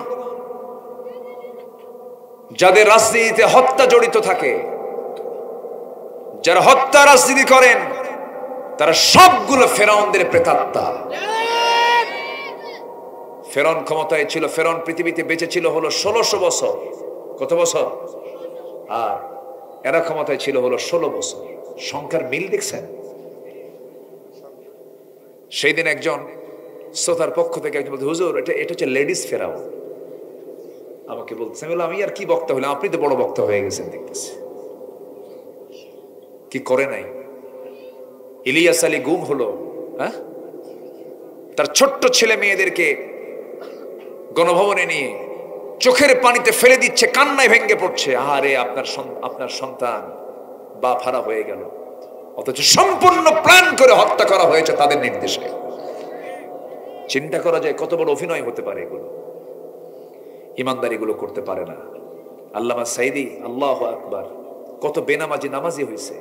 যাদের রাজনীতিতে হত্যা জড়িত থাকে, যারা হত্যা রাজনীতি করেন, তারা সবগুলো ফেরাউনদের প্রেতাত্মা। ফেরাউন ক্ষমতায় ছিল, ফেরাউন পৃথিবীতে বেঁচে ছিল হলো 1600 বছর। কত বছর? আর এরা ক্ষমতায় ছিল হলো 16 বছর। সংখ্যার মিল দেখছেন? সেই দিন একজন শ্রোতার পক্ষ থেকে একজন বলতে, হুজুর এটা হচ্ছে লেডিস ফেরাউন। আমাকে বলতেছে, আমি আর কি বক্তা হলাম, আপনি তো বড় বক্তা হয়ে গেছেন দেখতেছি। কি করে নাই? ইলিয়াস আলী গুম হলো, হ্যাঁ, তার ছোট্ট ছেলে মেয়েদেরকে গণভবনে নিয়ে চোখের পানিতে ফেলে দিচ্ছে, কান্নায় ভেঙে পড়ছে। আরে আপনার সন্তান বাপ হারা হয়ে গেল, অথচ সম্পূর্ণ প্ল্যান করে হত্যা করা হয়েছে তাদের নির্দেশে। চিন্তা করা যায় কত বড় অভিনয় হতে পারে এগুলো। ইমানদারি গুলো করতে পারে না। আল্লামা সাইদি, আল্লাহু আকবার, কত বেনামাজি নামাজি হয়েছে।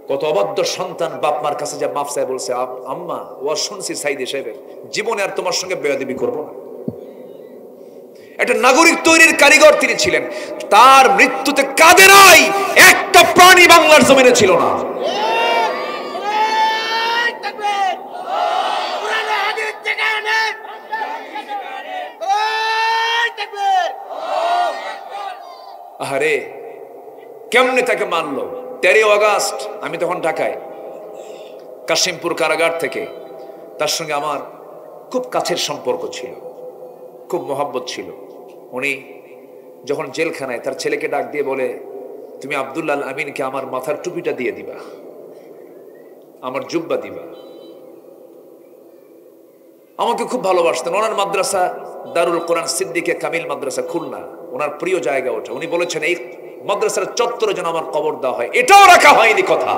কত অবাধ্য সন্তান বাপ মার কাছে যা মাফ চায়, বলছে আম্মা ও শুনছি সাইদি সাহেবের জীবনে আর তোমার সঙ্গে বেয়াদবি করব না। একটা নাগরিক তৈরির কারিগর তিনি ছিলেন। তার মৃত্যুতে কাঁদে নাই একটা প্রাণী বাংলার জমিনে ছিল না। আরে কেমনে তাকে মানলো? 13 আগস্ট, আমি তখন ঢাকায় কাশিমপুর কারাগার থেকে তার সঙ্গে আমার খুব কাছের সম্পর্ক ছিল, খুব মহব্বত ছিল। উনি যখন জেলখানায়, তার ছেলেকে ডাক দিয়ে বলে, তুমি আব্দুল্লাহ আল আমিনকে আমার মাথার টুপিটা দিয়ে দিবা, আমার জুব্বা দিবা। আমাকে খুব ভালোবাসতেন। ওনার মাদ্রাসা দারুল কোরআন সিদ্দিকে কামিল মাদ্রাসা খুলনা, ওনার প্রিয় জায়গা ওটা। উনি বলেছেন এই মাদ্রাসার চত্বরে যেন আমার কবর দেওয়া হয়। এটাও রাখা হয়নি কথা।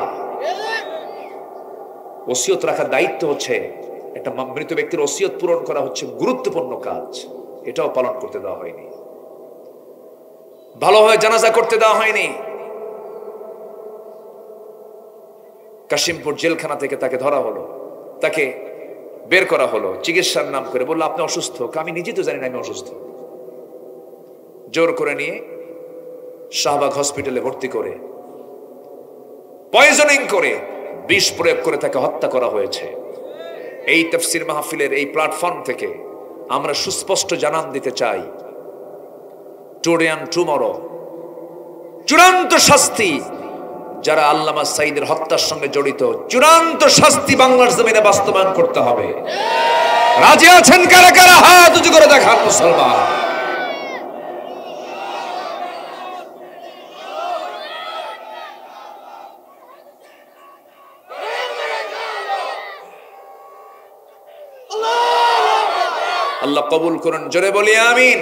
ওসিয়ত রাখার দায়িত্ব হচ্ছে, একটা মৃত ব্যক্তির ওসিয়ত পূরণ করা হচ্ছে গুরুত্বপূর্ণ কাজ, এটাও পালন করতে দেওয়া হয়নি। ভালোভাবে জানাজা করতে দেওয়া হয়নি। কাশিমপুর জেলখানা থেকে তাকে ধরা হলো, তাকে বের করা হলো, চিকিৎসার নাম করে বললো আপনি অসুস্থ। আমি নিজে তো জানি না আমি অসুস্থ। জোর করে নিয়ে শাহবাগ হসপিটালে ভর্তি করে পয়জনিং করে, বিষ প্রয়োগ করে তাকে হত্যা করা হয়েছে। এই তাফসীর মাহফিলের এই প্ল্যাটফর্ম থেকে আমরা সুস্পষ্ট জানান দিতে চাই, টুডে এন্ড টুমরো চূড়ান্ত শাস্তি যারা আল্লামা সাইদের হত্যার সঙ্গে জড়িত, চূড়ান্ত শাস্তি বাংলার জমিনে বাস্তবায়ন করতে হবে। রাজি আছেন কারা কারা? হাত উঁচু করে দেখান মুসলমান। আল্লাহ কবুল করুন, জোরে বলি আমিন।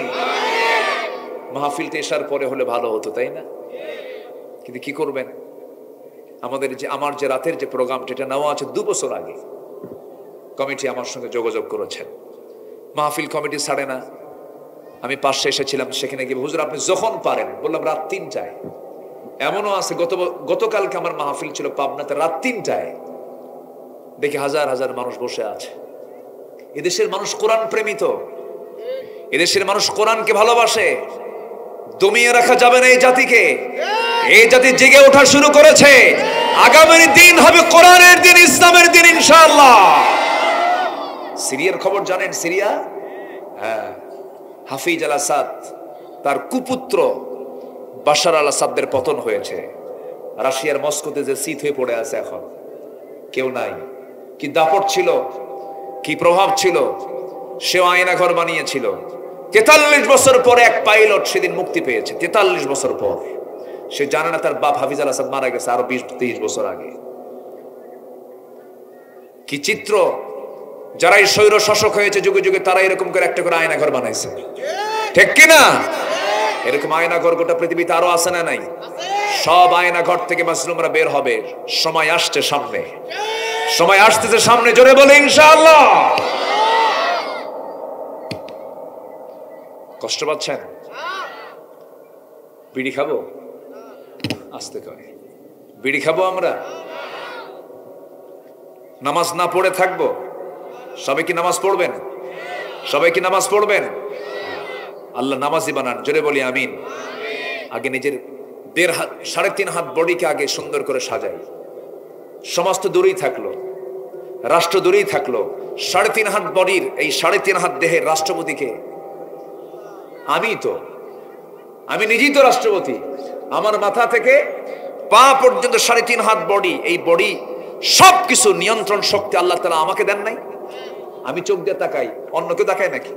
মাহফিলতে এসার পরে হলে ভালো হতো, তাই না? কিন্তু কি করবেন, আমার যে রাতের যে প্রোগ্রামটা, এটা নেওয়া আছে 2 বছর আগে। কমিটি আমার সঙ্গে যোগাযোগ করেছেন, মাহফিল কমিটি ছাড়ে না। আমি পাশে এসেছিলাম, সেখানে গিয়ে হুজুর আপনি যখন পারেন, বললাম রাত 3টায়। এমনও আছে গতকালকে আমার মাহফিল ছিল পাবনাতে, রাত 3টায় দেখি হাজার হাজার মানুষ বসে আছে। এদেশের মানুষ কোরআন প্রেমিত, এদেশের মানুষ কোরআনকে ভালোবাসে। দমিয়ে রাখা যাবে না এই জাতিকে। এই জাতি জেগে ওঠা শুরু করেছে। আগামী দিন হবে কোরআনের দিন, ইসলামের দিন ইনশাআল্লাহ। সিরিয়ার খবর জানেন? সিরিয়া, হ্যাঁ, হাফিজ আল আসাদ, তার কুপুত্র বাশার আল আসাদের পতন হয়েছে। রাশিয়ার মস্কোতে যে শীত হয়ে পড়ে আছে, এখন কেউ নাই। কি দাপট ছিল, কি প্রভাব ছিল। সেও আয়না ঘর বানিয়েছিল। 43 বছর পরে এক পাইলট সেদিন মুক্তি পেয়েছে। 43 বছর পর। সে জানে না তার বাপ হাফিজ আল আসাদ মারা গেছে আরো 20-23 বছর আগে। কি চিত্র! যারাই স্বৈর শাসক হয়েছে যুগে যুগে তারা এরকম করে একটা করে আয়না ঘর বানাইছে, ঠিক কিনা? এরকম আয়না ঘর গোটা পৃথিবীতে আরো আছে না নাই? সব আয়না ঘর থেকে মাসলুমরা বের হবে। সময় আসছে সামনে, সময় আসতেছে সামনে, জোরে বলে ইনশাআল্লাহ। কষ্ট পাচ্ছেন? বিড়ি খাবো? আসতে কয় বিড়ি খাবো আমরা? নামাজ না পড়ে থাকবো? সবাই কি নামাজ পড়বেন? সবাই কি নামাজ পড়বেন? আল্লাহ নামাজি বানান, জোরে বলি আমিন। আগে নিজের 1.5 হাত 3.5 হাত বডিকে আগে সুন্দর করে সাজাই। সমাজ তো দূরেই থাকলো, রাষ্ট্র দূরেই থাকলো, 3.5 হাত বডির এই 3.5 হাত দেহের রাষ্ট্রপতিকে আমি নিজেই তো রাষ্ট্রপতি। আমার মাথা থেকে পা পর্যন্ত 3.5 হাত বডি, এই বডি সবকিছু নিয়ন্ত্রণ শক্তি আল্লাহ তাআলা আমাকে দেন নাই? আমি চোখ দিয়ে তাকাই, অন্য কেউ তাকায় নাকি?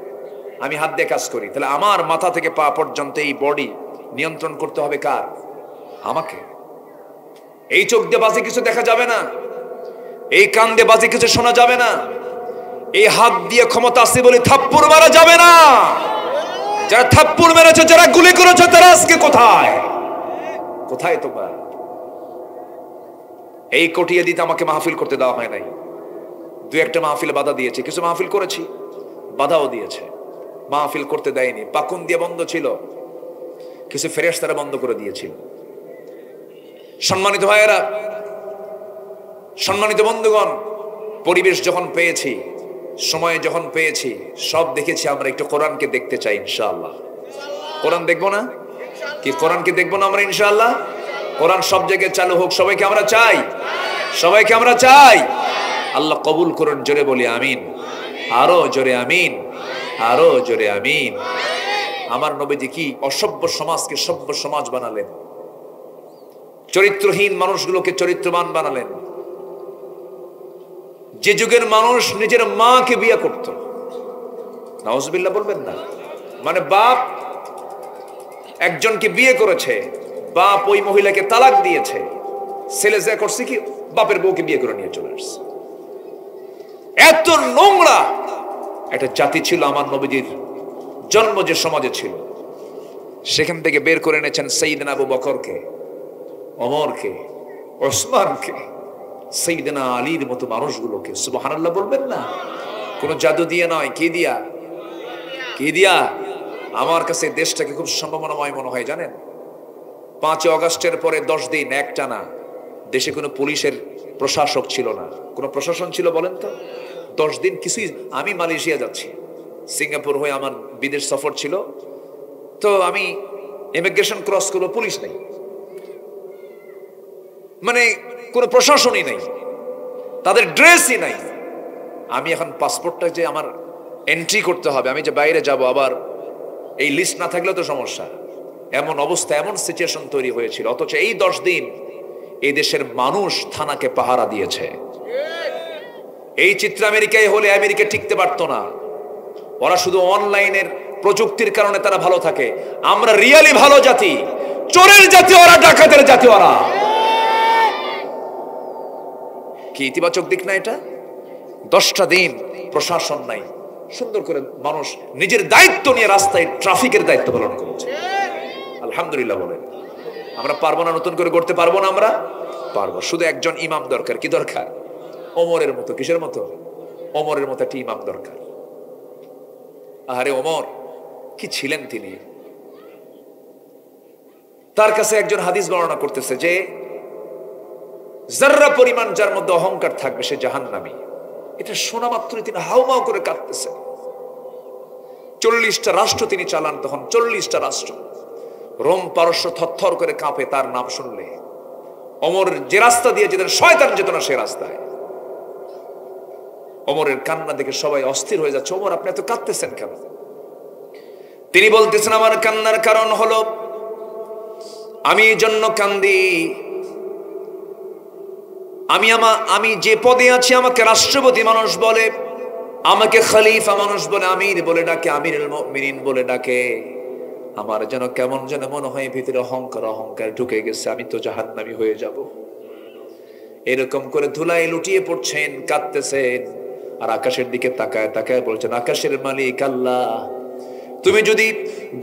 আমি হাত দিয়ে কাজ করি, তাহলে আমার মাথা থেকে পা পর্যন্ত এই বডি নিয়ন্ত্রণ করতে হবে কার? আমাকে। এই চোখ দিয়ে বাজে কিছু দেখা যাবে না, এই কান দিয়ে বাজে কিছু শোনা যাবে না, এই হাত দিয়ে ক্ষমতা আছে বলে থাপ্পড় মারা যাবে না। যারা থাপ্পড় মেরেছে, যারা গুলি করেছে, তারা আজকে কোথায়? কোথায় তোমরা? এই কটিয়ে দিতে আমাকে মাহফিল করতে দেওয়া হয় নাই। 2-1টা মাহফিলে বাধা দিয়েছে, কিছু মাহফিল করেছি, বাধাও দিয়েছে, মাহফিল করতে দেয়নি। পাকুন দিয়ে বন্ধ ছিল, কিছু ফেরেশতারা বন্ধ করে দিয়েছিল। সম্মানিত ভাইয়েরা, সম্মানিত বন্ধুগণ, পরিবেশ যখন পেয়েছি, সময় যখন পেয়েছি, সব দেখেছি। আমরা একটু কোরআনকে দেখতে চাই ইনশাআল্লাহ। কোরআন দেখবো না? কি কোরআনকে দেখবো না আমরা ইনশাআল্লাহ? কোরআন সব জায়গায় চালু হোক, সবাইকে আমরা চাই, সবাইকে আমরা চাই। আল্লাহ কবুল করুন, জোরে বলি আমিন। আরো জোরে আমিন, আরো জোরে আমিন। আমার নবীজি কি অসভ্য সমাজকে সভ্য সমাজ বানালেন, চরিত্রহীন মানুষগুলোকে চরিত্রবান বানালেন। যে যুগের মানুষ নিজের মাকে বিয়ে করত, নাউজুবিল্লাহ বলবেন না, মানে বাপ একজনকে বিয়ে করেছে, বাপ ওই মহিলাকে তালাক দিয়েছে, ছেলে যা করছে কি বাপের বউকে বিয়ে করে নিয়ে চলে আসছে। এত নোংরা একটা জাতি ছিল আমার নবীজির জন্ম যে সমাজে ছিল। সেখান থেকে বের করে এনেছেন সাইয়েদনা আবু বকরকে, ওমরকে, ওসমানকে, সাইয়েদনা আলীর মতো মানুষগুলোকে। সুবহানাল্লাহ বলবেন না? কোন জাদু দিয়ে নয়, কি দিয়া? কি দিয়া? আমার কাছে দেশটাকে খুব সম্ভাবনাময় মনে হয় জানেন। 5 আগস্টের পরে 10 দিন একটানা দেশে কোনো পুলিশের প্রশাসক ছিল না। কোনো প্রশাসন ছিল বলেন তো? 10 দিন কিছুই। আমি মালয়েশিয়া যাচ্ছি, সিঙ্গাপুর হয়ে আমার বিদেশ সফর ছিল, তো আমি ইমিগ্রেশন ক্রস করবো, পুলিশ নেই, মানে কোনো প্রশাসনই নেই, তাদের ড্রেসই নাই। আমি এখন পাসপোর্টটা যে আমার এন্ট্রি করতে হবে, আমি যে বাইরে যাব, আবার এই লিস্ট না থাকলেও তো সমস্যা। এমন অবস্থা, এমন সিচুয়েশন তৈরি হয়েছিল। অথচ এই 10 দিন এই দেশের মানুষ থানাকে পাহারা দিয়েছে। এই চিত্র আমেরিকায় হলে আমেরিকা টিকতে পারতো না। ওরা শুধু অনলাইনের প্রযুক্তির কারণে তারা ভালো থাকে। আমরা রিয়ালি ভালো জাতি, চোরের জাতি ওরা, ডাকাতের জাতি ওরা। কি ইতিবাচক দিক না এটা? 10টা দিন প্রশাসন নাই, সুন্দর করে মানুষ নিজের দায়িত্ব নিয়ে রাস্তায় ট্রাফিকের দায়িত্ব পালন করেছে। আলহামদুলিল্লাহ বলেন। আমরা পারবো না নতুন করে করতে পারবো না? আমরা পারবো। শুধু একজন ইমাম দরকার। কি দরকার? ওমরের মতো। কিসের মতো? ওমরের মতো একটা ইমাম দরকার। আরে ওমর কি ছিলেন তিনি! তার কাছে একজন হাদিস বর্ণনা করতেছে যে যাররা পরিমাণ যার মধ্যে অহংকার থাকবে সে জাহান্নামী। এটা শোনা মাত্রই তিনি হাউমাউ করে কাঁদতেছে। 40টা রাষ্ট্র তিনি চালান তখন, 40টা রাষ্ট্র। রোম পারস্য থরথর করে কাঁপে তার নাম শুনলে। ওমর যে রাস্তা দিয়ে যেতেন শয়তান যেত না সে রাস্তায়। ওমরের কান্না দেখে সবাই অস্থির হয়ে যাচ্ছে। ওমর আপনি এত কাঁদতেছেন কেন? তিনি বলতেছেন আমার কান্নার কারণ হলো আমি এই জন্য কান্দি, আমি যে পদে আছি আমাকে রাষ্ট্রপতি মানুষ বলে, আমাকে খলিফা মানুষ বলে, আমির বলে ডাকে, আমিরুল মুমিনিন বলে ডাকে। আমার যেন কেমন যেন মনে হয় ভিতরে অহংকার ঢুকে গেছে, আমি তো জাহান্নামী হয়ে যাব। এরকম করে ধুলায় লুটিয়ে পড়ছেন, কাঁদতেছেন, আর আকাশের দিকে তাকায় তাকায় বলছেন, আকাশের মালিক আল্লাহ, তুমি যদি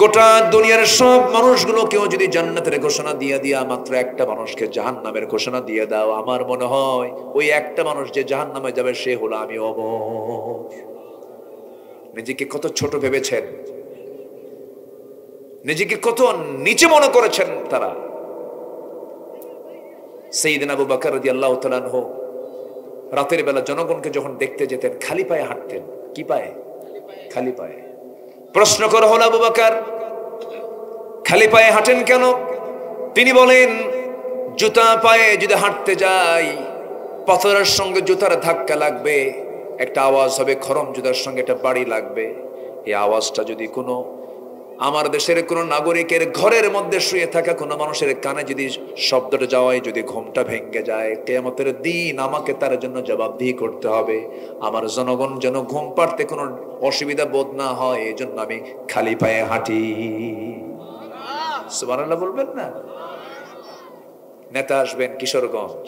গোটা দুনিয়ার সব মানুষগুলোকেও যদি জান্নাতের ঘোষণা দিয়ে দিয়া মাত্র একটা মানুষকে জাহান্নামের ঘোষণা দিয়ে দাও, আমার মনে হয় ওই একটা মানুষ যে জাহান্নামে যাবে সে হলো আমি অমর। নিজেকে কত ছোট ভেবেছেন, নিজেকে কত নিচে মনে করেছেন তারা। সাইয়েদনা আবু বকর রাদিয়াল্লাহু তাআলা আনহু রাতের বেলা জনগণকে যখন দেখতে যেতেন খালি পায়ে হাঁটতেন। কি পায়ে? খালি পায়ে। প্রশ্ন করা হলো, আবু বকর খালি পায়ে হাঁটেন কেন? তিনি বলেন, জুতা পায়ে যদি হাঁটতে যাই, পাথরের সঙ্গে জুতার ধাক্কা লাগবে, একটা আওয়াজ হবে, খরম জুতার সঙ্গে একটা বাড়ি লাগবে। এই আওয়াজটা যদি কোনো আমার দেশের কোনো নাগরিকের ঘরের মধ্যে শুয়ে থাকা কোনো মানুষের কানে যদি শব্দটা যাওয়ায় যদি ঘুমটা ভেঙে যায়, কিয়ামতের দিন আমাকে তার জন্য জবাবদিহি করতে হবে। আমার জনগণ যেন ঘুম পাড়তে কোনো অসুবিধা বোধ না হয়, এই জন্য আমি খালি পায়ে হাঁটি। সুবহানাল্লাহ বলবেন না? নেতা আসবেন কিশোরগঞ্জ,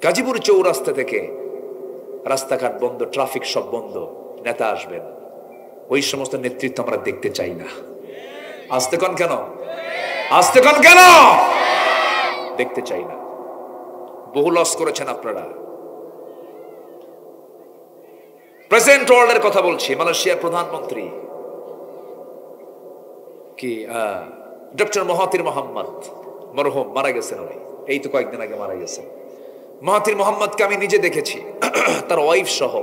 গাজীপুর চৌরাস্তা থেকে রাস্তাঘাট বন্ধ, ট্রাফিক সব বন্ধ, নেতা আসবেন, ওই সমস্ত নেতৃত্ব আমরা দেখতে চাই না। আসতে কন কেন? আসতে কন কেন? দেখতে চাই না। বহু লস করেছেন আপনারা। প্রেসিডেন্ট ওয়ার্ল্ডের কথা বলছি, মালয়েশিয়ার প্রধানমন্ত্রী কি ডক্টর মহাতির মোহাম্মদ মরহুম, মারা গেছেন উনি, এই তো কয়েকদিন আগে মারা গেছেন। মহাতির মোহাম্মদকে আমি নিজে দেখেছি, তার ওয়াইফ সহ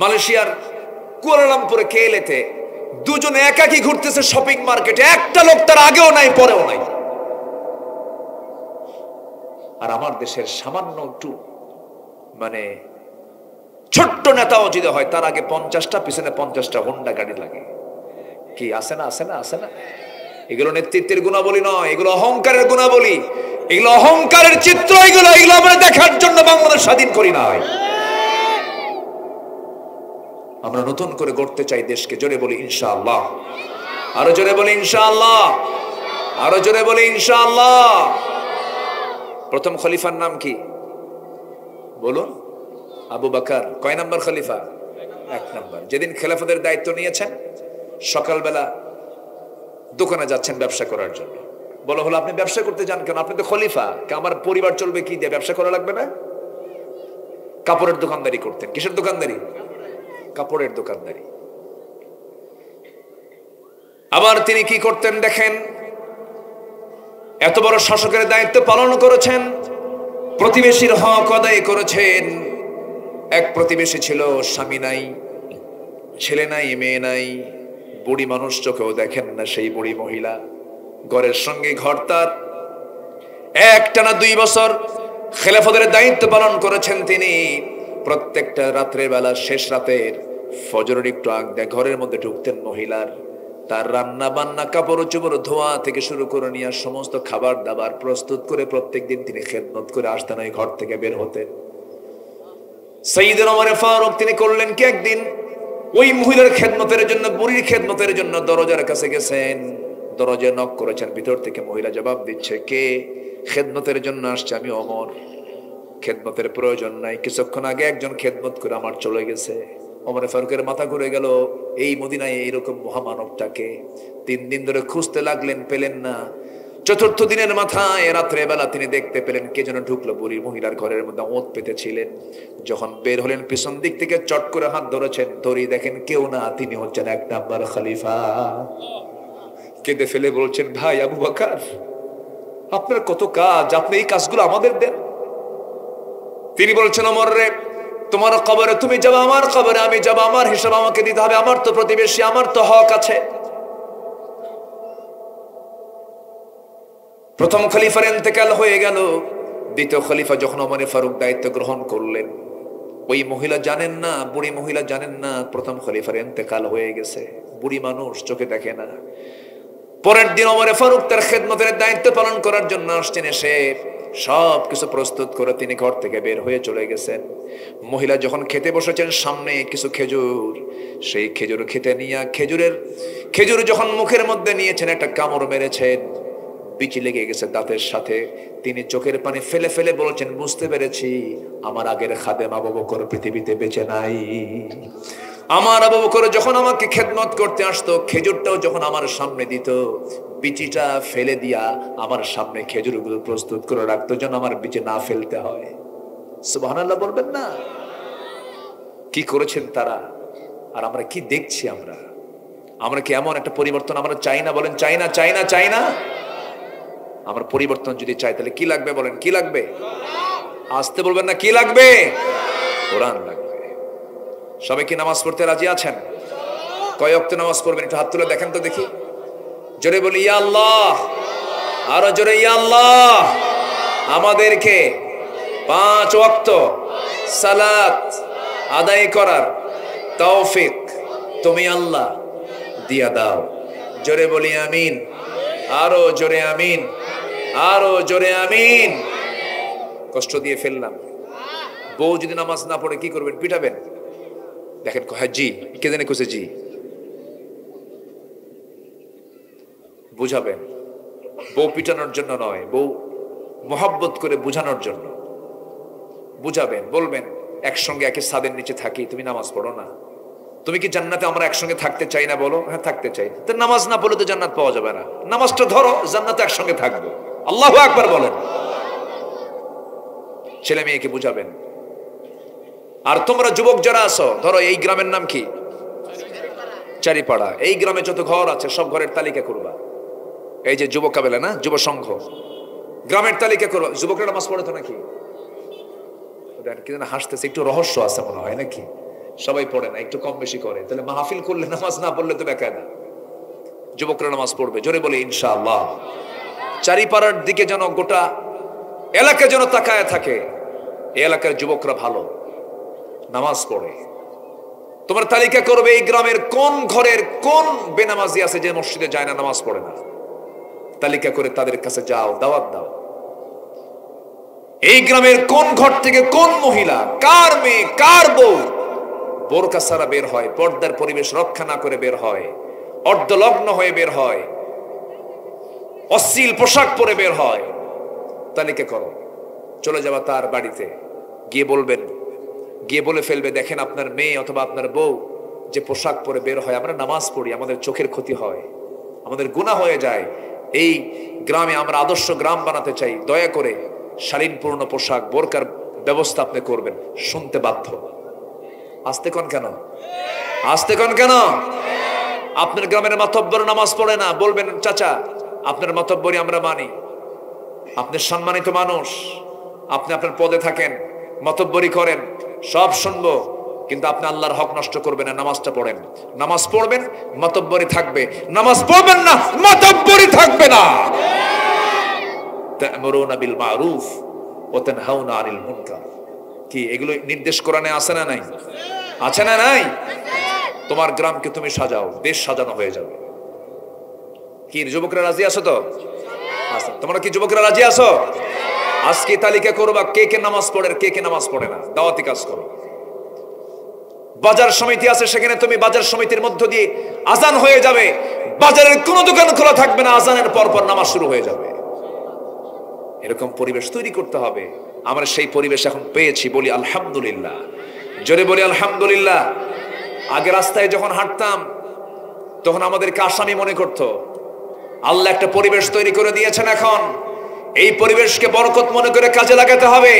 মালয়েশিয়ার কুয়ালালামপুরে কেএলএতে দুজনে একাকি ঘুরতেছে শপিং মার্কেটে, একটা লোক তার আগেও নাই পরেও নাই। আর আমার দেশের সামান্য একটু মানে ছোট্ট নেতাও যদি হয়, তার আগে 50টা পিছনে 50টা হোন্ডা গাড়ি লাগে। কি আছে না? আছে না? আছে না? এগুলো নেতৃত্বের গুণাবলী নয়, এগুলো অহংকারের গুণাবলী, এগুলো অহংকারের চিত্র। এগুলো আমরা দেখার জন্য বাংলাদেশ স্বাধীন করি নাই। আমরা নতুন করে গড়তে চাই দেশকে। জোরে বলি ইনশাআল্লাহ, আরো জোরে বলি ইনশাআল্লাহ, আরো জোরে বলি ইনশাআল্লাহ। প্রথম খলিফার নাম কি বলুন? আবু বকর। কয় নাম্বার খলিফা? 1 নাম্বার। যেদিন খেলাফতের দায়িত্ব নিয়েছেন, সকালবেলা দোকানে যাচ্ছেন ব্যবসা করার জন্য। বলা হলো, আপনি ব্যবসা করতে যান কেন? আপনি তো খলিফা। আমার পরিবার চলবে কি দিয়ে? ব্যবসা করা লাগবে না? কাপড়ের দোকানদারি করতেন। কিসের দোকানদারি? কাপড়ের দোকানদারি। আবার তিনি কি করতেন দেখেন, এত বড় শাসকের দায়িত্ব পালন করেছেন, প্রতিবেশীর হক আদায় করেছেন। এক প্রতিবেশী ছিল, স্বামী নাই, ছেলে নাই, মেয়ে নাই, বুড়ি মানুষ, চোখেও দেখেন না সেই বুড়ি মহিলা। ঘরের সঙ্গে ঘর তার। একটানা 2 বছর খেলাফতের দায়িত্ব পালন করেছেন তিনি। প্রত্যেকটা রাত্রের বেলা, শেষ রাতের ফজরের একটু আগ দিয়ে ঘরের মধ্যে ঢুকতেন মহিলার। তার রান্না বান্না, কাপড় চোপড় ধোয়া থেকে শুরু করে নিয়ে সমস্ত খাবার দাবার প্রস্তুত করে প্রত্যেকদিন তিনি খেদমত করে আসতেন, ওই ঘর থেকে বের হতেন। সাইয়েদনা ওমর ফারুক তিনি করলেন কি, একদিন ওই মহিলার খেদমতের জন্য, বুড়ির খেদমতের জন্য দরজার কাছে গেছেন। দরজায় নক করেছেন, ভিতর থেকে মহিলা জবাব দিচ্ছে, কে? খেদমতের জন্য আসছে, আমি ওমর। খেদমতের প্রয়োজন নাই, কিছুক্ষণ আগে একজন খেদমত করে আমার চলে গেছে। ওমর ফারুকের মাথা ঘুরে গেল, এই মদিনায় এইরকম মহামানবটাকে 3 দিন ধরে খুঁজতে লাগলেন, পেলেন না। 4র্থ দিনের মাথায় রাত্রে বেলা তিনি দেখতে পেলেন কে যেন ঢুকলো বুড়ি মহিলার ঘরের মধ্যে, ওঁত পেতেছিলেন। যখন বের হলেন, পিছন দিক থেকে চট করে হাত ধরেছেন, ধরি দেখেন কেউ না, তিনি হচ্ছেন 1 নাম্বার খলিফা। কেঁদে ফেলে বলছেন, ভাই আবু বকর, আপনার কত কাজ, আপনি এই কাজগুলো আমাদের দেন। তিনি বলছেন, ওমর রে, তোমার কবরে তুমি যাবে, আমার কবরে আমি যাব, আমার হিসাব আমাকে দিতে হবে, আমার তো প্রতিবেশী, আমার তো হক আছে। প্রথম খলিফার ইন্তেকাল হয়ে গেল। দ্বিতীয় খলিফা যখন ওমর ফারুক দায়িত্ব গ্রহণ করলেন, ওই মহিলা জানেন না, বুড়ি মহিলা জানেন না প্রথম খলিফার ইন্তেকাল হয়ে গেছে। বুড়ি মানুষ, চোখে দেখে না। পরের দিন ওমর ফারুক তার খেদমতের দায়িত্ব পালন করার জন্য আসছেন। এসে সব কিছু প্রস্তুত করে তিনি ঘর থেকে বের হয়ে চলে গেছেন। মহিলা যখন খেতে বসেছেন, সামনে কিছু খেজুর, সেই খেজুর খেতে নিয়ে খেজুর যখন মুখের মধ্যে নিয়েছেন, একটা কামড় মেরেছেন। বিচি লেগে গেছে দাঁতের সাথে। তিনি চোখের পানি ফেলে ফেলে বলছেন, বুঝতে পেরেছি আমার আগের খাদেম আবু বকর পৃথিবীতে বেঁচে নাই। আমার আবু বকর যখন আমাকে খেদমত করতে আসতো, খেজুরটাও যখন আমার সামনে দিত, বিচিটা ফেলে দিয়া আমার সামনে খেজুরগুলো প্রস্তুত করে রাখতো যেন আমার বিচি না ফেলতে হয়। সুবহানাল্লাহ বলবেন না? কি করেছেন তারা, আর আমরা কি দেখছি? আমরা কি এমন একটা পরিবর্তন আমরা চাই না? বলেন চাই না, চাই না, চাই না? আমার পরিবর্তন যদি চাই তাহলে কি লাগবে? বলেন কি লাগবে? আসতে বলবেন না, কি লাগবে? কোরআন লাগবে। সবাই কি নামাজ পড়তে রাজি আছেন? কয় ওয়াক্ত নামাজ পড়বেন একটু হাত তুলে দেখেন তো দেখি। জোরে বলি ইয়া আল্লাহ, আরো জোরে ইয়া আল্লাহ। আমাদেরকে 5 ওয়াক্ত সালাত আদায় করার তৌফিক তুমি আল্লাহ দিয়া দাও। জোরে বলি আমিন, আরো জোরে আমিন, আরো জোরে আমিন। কষ্ট দিয়ে ফেললাম। বউ যদি নামাজ না পড়ে কি করবেন? পিটাবেন? দেখেন হ্যাঁ জি, কে জানে কোসে জি, বুঝাবেন। বউ পিটানোর জন্য নয়, বউ মোহাব্বত করে বুঝানোর জন্য বুঝাবেন। বলবেন একসঙ্গে একে ছাদের নিচে থাকি, তুমি নামাজ পড়ো না? তুমি কি জান্নাতে আমরা একসঙ্গে থাকতে চাই না? বলো হ্যাঁ থাকতে চাই। তো নামাজ না পড়লে তো জান্নাত পাওয়া যাবে না। নামাজটা ধরো, জান্নাতে একসঙ্গে থাকবো। আল্লাহু আকবার বলেন। ছেলে মেয়েকে বুঝাবেন। আর তোমরা যুবক যারা আছো, ধরো এই গ্রামের নাম কি? চারিপাড়া। এই গ্রামে যত ঘর আছে সব ঘরের তালিকা করবা। এই যে যুবক কাবেলা না, যুব সংঘ, গ্রামের তালিকা করবা। যুবকরা নামাজ পড়ে তো নাকি? কি যেন হাসতেছে, একটু রহস্য আছে মনে হয় নাকি? সবাই পড়ে না, একটু কম বেশি করে। তাহলে মাহফিল করলে নামাজ না পড়লে তো বেকায়দা। যুবকরা নামাজ পড়বে, জোরে বলে ইনশাআল্লাহ। চারিপাড়ার দিকে যেন গোটা এলাকা যেন তাকায় থাকে, এই এলাকার যুবকরা ভালো নামাজ পড়ে। তোমার তালিকা করবে এই গ্রামের কোন ঘরের কোন বেনামাজি আছে যে মসজিদে যায় না, নামাজ পড়ে না। তালিকা করে তাদের কাছে যাও, দাওয়াত দাও। এই গ্রামের কোন ঘর থেকে কোন মহিলা, কার মেয়ে, কার বউ বোরকা ছাড়া বের হয়, পর্দার পরিবেশ রক্ষা না করে বের হয়, অর্ধলগ্ন হয়ে বের হয়, অশ্লীল পোশাক পরে বের হয়। তালিকা করো, চলে যাবা তার বাড়িতে, গিয়ে বলবেন, গিয়ে বলে ফেলবে, দেখেন আপনার মেয়ে অথবা আপনার বউ যে পোশাক পরে বের হয়, আমরা নামাজ পড়ি, আমাদের চোখের ক্ষতি হয়, আমাদের গুনাহ হয়ে যায়। এই গ্রামে আমরা আদর্শ গ্রাম বানাতে চাই, দয়া করে শালীনপূর্ণ পোশাক বোরকার ব্যবস্থা আপনি করবেন। শুনতে বাধ্য। আসতে কোন কেন? আসতে কোন কেন? আপনার গ্রামের মাতব্বর নামাজ পড়ে না, বলবেন চাচা আপনার মাতব্বরই আমরা মানি, আপনি সম্মানিত মানুষ, আপনি আপনার পদে থাকেন, মাতব্বরি করেন, সব শুনবো, কিন্তু আপনি আল্লাহর হক নষ্ট করবেন না। নামাজটা পড়েন। নামাজ পড়বেন, মাতব্বরি থাকবে। নামাজ পড়বেন না, মাতব্বরি থাকবে না। তা'মুরুনা বিল মারুফ ওয়া তানহাউনা আনিল মুনকার। কি এগুলো নির্দেশ কোরআনে আছে না নাই? আছে না নাই? তোমার গ্রামকে তুমি সাজাও, দেশ সাজানো হয়ে যাবে। কি যুবকরা রাজি আছো তো? আচ্ছা, তোমরা কি যুবকরা রাজি আছো? আজকে তালিকা করবা কে কে নামাজ পড়ে, কে কে নামাজ পড়ে না। দাওয়াতি কাজ করো। বাজার সমিতি আছে, সেখানে তুমি বাজার সমিতির মধ্য দিয়ে আজান হয়ে যাবে, বাজারের কোনো দোকান খোলা থাকবে না, আজানের পর পর নামাজ শুরু হয়ে যাবে। এরকম পরিবেশ তৈরি করতে হবে। আমরা সেই পরিবেশ এখন পেয়েছি, বলি আলহামদুলিল্লাহ। জোরে বলি আলহামদুলিল্লাহ। আগে রাস্তায় যখন হাঁটতাম তখন আমাদেরকে আসামি মনে করতো। আল্লাহ একটা পরিবেশ তৈরি করে দিয়েছেন এখন। এই পরিবেশকে বরকত মনে করে কাজে লাগাতে হবে।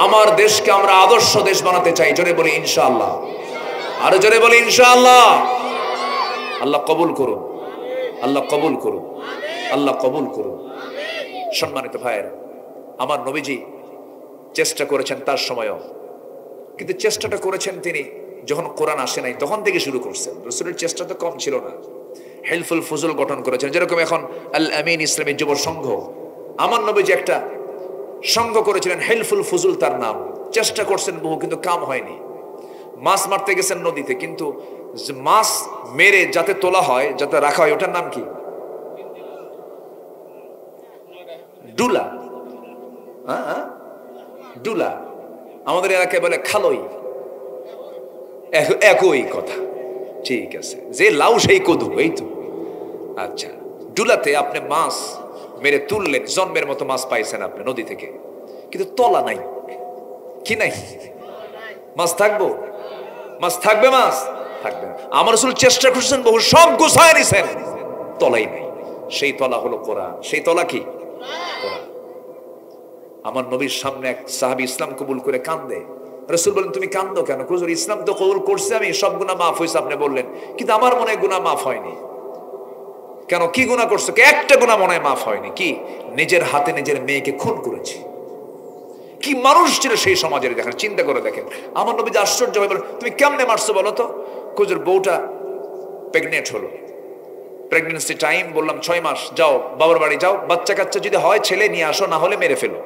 আমার দেশকে আমরা আদর্শ দেশ বানাতে চাই। জোরে বলি ইনশাআল্লাহ। আরো জোরে বলি ইনশাআল্লাহ। আল্লাহ কবুল করুন, আল্লাহ কবুল করুন, আল্লাহ কবুল করুন। সম্মানিত ভাইয়েরা, আমার নবীজি চেষ্টা করেছেন তার সময়ও, কিন্তু চেষ্টাটা করেছেন তিনি যখন কোরআন আসে নাই তখন থেকে শুরু করছেন। রাসূলের চেষ্টা তো কম ছিল না। হেলফুল ফুজুল গঠন করেছেন, যেরকম এখন আল আমিন ইসলামী যুব সংঘ। আমার নবীজি একটা সংঘ করেছিলেন, হেলফুল ফুজুল তার নাম। চেষ্টা করছেন বহু, কিন্তু কাম হয়নি। মাছ মারতে গেছেন নদীতে, কিন্তু মাছ মেরে যাতে তোলা হয়, যাতে রাখা হয়, ওটার নাম কি? ডুলা। ডুলা। আমাদের এলাকায় বলে খালই। একই কথা, ঠিক আছে। যে লাউ সেই কদু, এই তো। আচ্ছা, ডুলাতে আপনি মাছ মেরে তুললেন, জন্মের মতো মাছ পাইছেন আপনি নদী থেকে, কিন্তু তলা নাই। কি নাই? মাছ থাকবো? মাছ থাকবে? মাছ থাকবে না। আমার রাসূল চেষ্টা করছেন, বহু সব গোছায় নিছেন, তলাই নাই। সেই তলা হলো কোরআন। সেই তলা কি? কোরআন। আমার নবীর সামনে এক সাহাবী ইসলাম কবুল করে কান্দে। রাসূল বলেন, তুমি কান্দো কেন? হুজুর, ইসলাম তো কবুল করছে আমি, সব গুনাহ মাফ হয়েছে আপনি বললেন, কিন্তু আমার মনে হয় গুনাহ মাফ হয়নি। কেন? কি গুনাহ করছো? একটা গুনাহ মনে হয় মাফ হয়নি। কি? নিজের হাতে নিজের মেয়েকে খুন করেছি। কি মানুষ ছিল সেই সমাজের, দেখেন, চিন্তা করে দেখেন। আমার নবী যে আশ্চর্য হয়ে বলেন, তুমি কেমনে মারছো বলো তো? হুজুর, বউটা প্রেগনেন্ট হলো, প্রেগন্যান্সি টাইম, বললাম 6 মাস, যাও বাবার বাড়ি যাও, বাচ্চা কাচ্চা যদি হয় ছেলে নিয়ে আসো, না হলে মেরে ফেলো,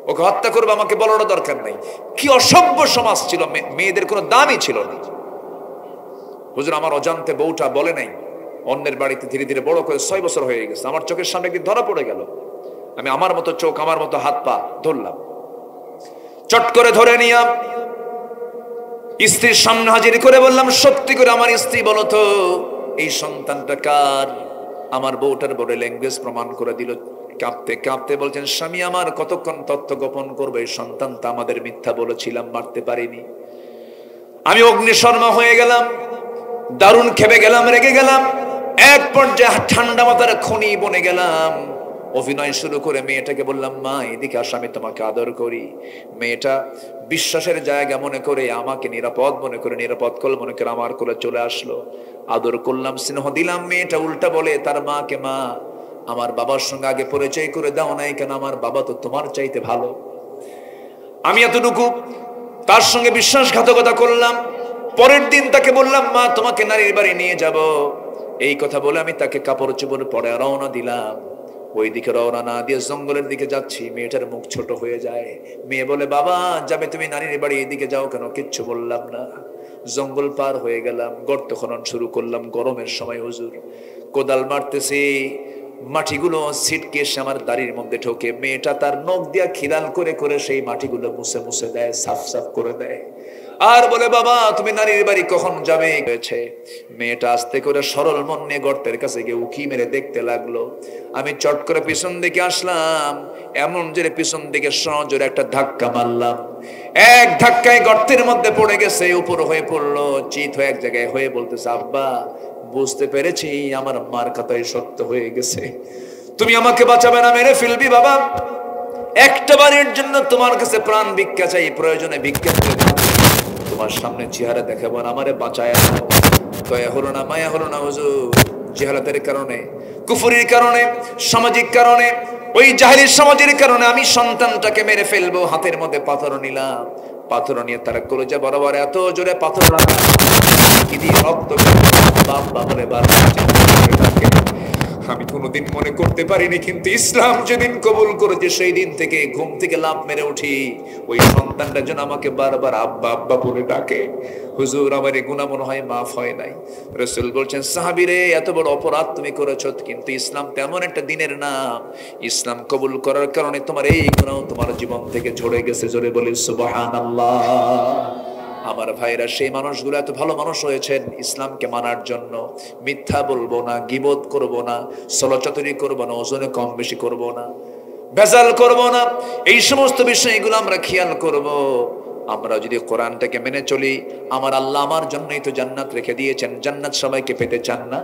ওকে হত্যা করবে, আমাকে বলারও দরকার নাই। কি অসভ্য সমাজ ছিল, মেয়েদের কোনো দামই ছিল না। হুজুর, আমার অজান্তে বউটা বলে নাই, অন্যের বাড়িতে ধীরে ধীরে বড় করে 6 বছর হয়ে গেছে, আমার চোখের সামনে একদিন ধরা পড়ে গেল। আমি আমার মতো চোখ, আমার মতো হাত পা ধরলাম, চট করে ধরে নিয়ে স্ত্রীর সামনে হাজির করে বললাম, সত্যি করে আমার স্ত্রী বলো তো, এই সন্তানটা কার? আমার বউটার বডি ল্যাঙ্গুয়েজ প্রমাণ করে দিল, কাঁপতে কাঁপতে বলছেন, স্বামী আমার কতক্ষণ তথ্য গোপন করবে, এই সন্তানটা আমাদের, মিথ্যা বলেছিলাম, মারতে পারিনি। আমি অগ্নিশর্মা হয়ে গেলাম, দারুণ খেপে গেলাম, রেগে গেলাম, এক পর্যায়ে ঠান্ডা মাথার খনি বনে গেলাম। অভিনয় শুরু করে মেয়েটাকে বললাম, মা এদিকে আসো, আমি তোমাকে আদর করি। মেয়েটা বিশ্বাসের জায়গা মনে করে, আমাকে নিরাপদ মনে করে, নিরাপদ কোল মনে করে আমার কোলে চলে আসলো। আদর করলাম, স্নেহ দিলাম। মেয়েটা উল্টা বলে তার মাকে, মা আমার বাবার সঙ্গে আগে পরিচয় করে দাও নাই কেন? আমার বাবা তো তোমার চাইতে ভালো। আমি এতটুকু তার সঙ্গে বিশ্বাসঘাতকতা করলাম। পরের দিন তাকে বললাম, মা তোমাকে নারীর বাড়ি নিয়ে যাব। এই কথা বলে আমি তাকে কাপড় চোপড় পরে রওনা দিলাম। ওই দিকে রওনা না দিয়ে জঙ্গলের দিকে যাচ্ছি, মেয়েটার মুখ ছোট হয়ে যায়। মেয়ে বলে, বাবা যাবে তুমি নারীর বাড়ি, এদিকে যাও কেন? কিচ্ছু বললাম না। জঙ্গল পার হয়ে গেলাম, গর্ত খনন শুরু করলাম। গরমের সময় হুজুর, কোদাল মারতেছি, মাটিগুলো ছিটকে এসে আমার দাড়ির মধ্যে ঢোকে। মেয়েটা তার নখ দিয়া খিলাল করে করে সেই মাটিগুলো মুছে মুছে দেয়, সাফ সাফ করে দেয়, আর বলে, বাবা তুমি নারীর বাড়ি কখন যাবে? হয়েছে। মেয়েটা আস্তে করে সরল মন নিয়ে গর্তের কাছে গিয়ে উকি মেরে দেখতে লাগলো। আমি চট করে পিছন দিকে আসলাম, এমন জোরে পিছন দিকে সজোরে একটা ধাক্কা মারলাম। এক ধাক্কায় গর্তের মধ্যে পড়ে গেছে, উপর হয়ে পড়লো, চিত হয়ে এক জায়গায় হয়ে বলতেছে, আব্বা বুঝতে পেরেছি আমার মার কথাই সত্য হয়ে গেছে, তুমি আমাকে বাঁচাবে না, মেরে ফেলবি বাবা। একটা বারের জন্য তোমার কাছে প্রাণ ভিক্ষা চাই, প্রয়োজনে ভিক্ষা করে তোমার সামনে চেহারা দেখাবো না, আমারে বাঁচায়। দয়া হলো না, মায়া হলো না হুজুর। জাহালাতের কারণে, কুফরির কারণে, সামাজিক কারণে, ওই জাহেলি সমাজের কারণে আমি সন্তানটাকে মেরে ফেলবো। হাতের মধ্যে পাথর নিলাম, পাথর নিয়ে তার কলেজা বরাবর এত জোরে পাথর কি দিয়ে রক্ত বাপ বাবরে বাপ। আমি কোনোদিন মনে করতে পারিনি, কিন্তু ইসলাম যেদিন কবুল করেছে সেই দিন থেকে ঘুম থেকে লাফ মেরে উঠি, ওই সন্তানটা যেন আমাকে বারবার আব্বা আব্বা বলে ডাকে। হুজুর, আমার এই গুনাহ মনে হয় মাফ হয় নাই। রাসূল বলছেন, সাহাবীরে এত বড় অপরাধ তুমি করেছো, কিন্তু ইসলাম তেমন একটা দিনের নাম, ইসলাম কবুল করার কারণে তোমার এই গুনাহ তোমার জীবন থেকে ঝরে গেছে। জোরে বলি সুবহানাল্লাহ। আমার ভাইরা, সেই মানুষগুলো এত ভালো মানুষ হয়েছেন ইসলামকে মানার জন্য। মিথ্যা বলবো না, গীবত করব না, ছলচাতুরি করব না, ওজনে কম বেশি করব না, ভেজাল করব না, এই সমস্ত বিষয়গুলো আমরা খেয়াল করব। আমরা যদি কোরআনটাকে মেনে চলি, আমার আল্লাহ আমার জন্যই তো জান্নাত রেখে দিয়েছেন। জান্নাত সবাইকে পেতে চান না?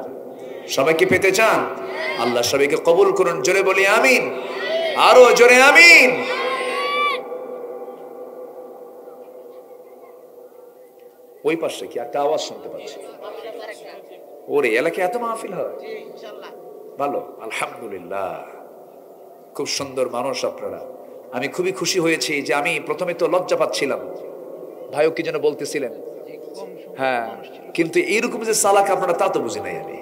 সবাইকে পেতে চান? আল্লাহ সবাইকে কবুল করুন। জোরে বলি আমিন, আরো জোরে আমিন। ওই পাশে কি একটা আওয়াজ শুনতে পাচ্ছি? ওরে এলাকায় এত মাহফিল হয়, ভালো, আলহামদুলিল্লাহ। খুব সুন্দর মানুষ আপনারা। আমি খুবই খুশি হয়েছি যে আমি প্রথমে তো লজ্জা পাচ্ছিলাম, ভাইও কি যেন বলতেছিলেন, হ্যাঁ, কিন্তু এইরকম যে সালাক আপনারা তা তো বুঝি নাই আমি।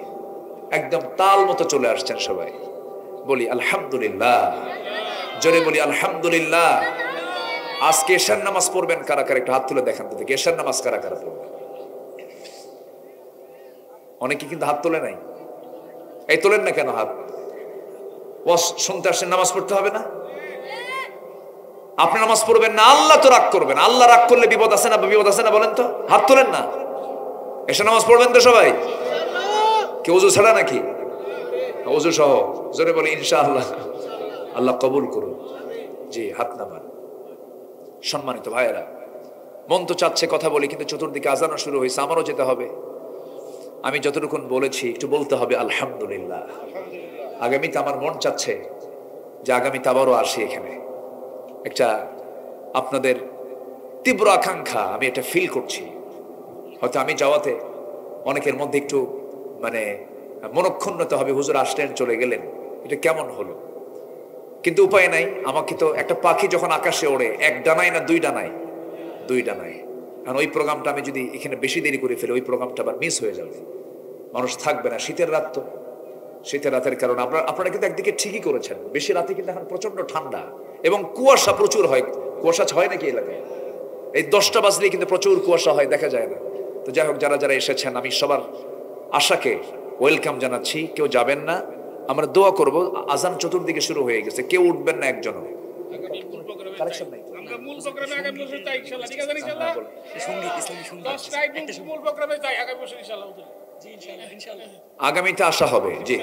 একদম তাল মতো চলে আসছেন সবাই। বলি আলহামদুলিল্লাহ, জোরে বলি আলহামদুলিল্লাহ। আজকে এশার নামাজ পড়বেন কারা কারা? একটু হাত তুলে দেখান তো দেখি, এশার নামাজ কারা কারা পড়বেন? অনেকে কিন্তু হাত তোলে নাই। এই তোলেন না কেন হাত? ওয়াজ শুনতে আসেন, নামাজ পড়তে হবে না? আপনি নামাজ পড়বেন না, আল্লাহ তো রাগ করবেন। আল্লাহ রাগ করলে বিপদ আছে না? বিপদ আছে না বলেন তো? হাত তোলেন না। এশার নামাজ পড়বেন তো সবাই? কেউ ওযু ছাড়া নাকি? ওযু সহ জোরে বলি ইনশাআল্লাহ। আল্লাহ কবুল করুন। জি, হাত নামান। সম্মানিত ভাইয়েরা, মন তো চাচ্ছে কথা বলি, কিন্তু চতুর্দিকে আজানও শুরু হয়েছে, আমারও যেতে হবে। আমি যতটুকুন বলেছি একটু বলতে হবে আলহামদুলিল্লাহ। আগামীতে আমার মন চাচ্ছে যে আগামীতে আবারও আসি এখানে। একটা আপনাদের তীব্র আকাঙ্ক্ষা আমি এটা ফিল করছি। হয়তো আমি যাওয়াতে অনেকের মধ্যে একটু মানে মনক্ষুণ্ণতা হবে, হুজুর আসলেন চলে গেলেন, এটা কেমন হলো। কিন্তু উপায় নাই, আমাকে তো একটা পাখি যখন আকাশে ওড়ে এক ডানায় না দুই ডানায়, দুই ডানায়। কারণ ওই প্রোগ্রামটা আমি যদি এখানে বেশি দেরি করে ফেলি, ওই প্রোগ্রামটা আবার মিস হয়ে যাবে, মানুষ থাকবে না। শীতের রাত তো, শীতের রাতের কারণে আপনারা কিন্তু একদিকে ঠিকই করেছেন, বেশি রাতে কিন্তু এখন প্রচন্ড ঠান্ডা এবং কুয়াশা প্রচুর হয়। কুয়াশা হয় নাকি এলাকায়? এই 10টা বাজলেই কিন্তু প্রচুর কুয়াশা হয়, দেখা যায় না। তো যাই হোক, যারা যারা এসেছেন আমি সবার আশাকে ওয়েলকাম জানাচ্ছি। কেউ যাবেন না, আমরা দোয়া করব। আজান চতুর্দিকে শুরু হয়ে গেছে, কেউ উঠবেন না একজনও। কালেকশন নাই, আমরা মূল প্রোগ্রামে আগামী বছর যাই ইনশাআল্লাহ। ঠিক আছে ইনশাআল্লাহ, সঙ্গীত ইসলামী সঙ্গীত 10টায় মূল প্রোগ্রামে যাই আগামী বছর ইনশাআল্লাহ। জি ইনশাআল্লাহ, ইনশাআল্লাহ আগামীতে আসা হবে। জি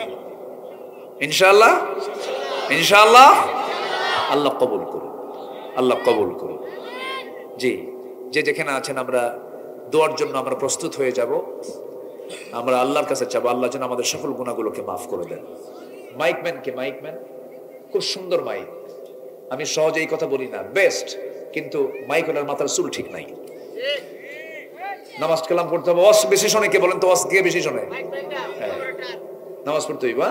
ইনশাআল্লাহ, ইনশাআল্লাহ। আল্লাহ কবুল করুন, আল্লাহ কবুল করুন। জি, যে যেখানে আছেন আমরা দোয়ার জন্য আমরা প্রস্তুত হয়ে যাব। আমরা আল্লাহর কাছে চাবো আল্লাহ যেন আমাদের সকল গুনাহগুলোকে মাফ করে দেন। মাইকম্যানকে, মাইকম্যান খুব সুন্দর মাইক, আমি সহজে এই কথা বলি না, বেস্ট, কিন্তু মাইক ওনার মাথার চুল ঠিক নাই। নামাজ কালাম পড়তে হবে, ওয়াজ বেশি শোনে কে বলেন তো? ওয়াজ কে বেশি শোনে? হ্যাঁ, নামাজ পড়তে হইব।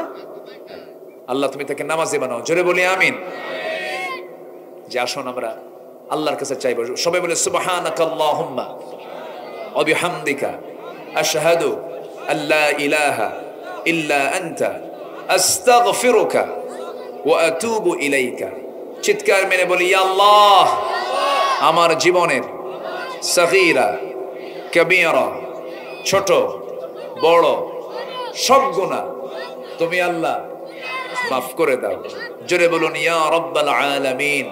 আল্লাহ তুমি তাকে নামাজি বানাও, জোরে বলি আমিন। যে আসুন আমরা আল্লাহর কাছে চাইবো, সবাই বলে সুবহানাকাল্লাহুম্মা ওয়া বিহামদিকা আশহাদু আল্লা ইলাহা ইল্লা আনতা আস্তাগফিরুকা ওয়া আতুবু ইলাইকা। চিৎকার মেরে বলি, ইয়া আল্লাহ, আমার জীবনের সগীরা কবীরা, ছোট বড় সব গুনাহ তুমি আল্লাহ মাফ করে দাও। জোরে বলুন ইয়া রাব্বাল আলামিন।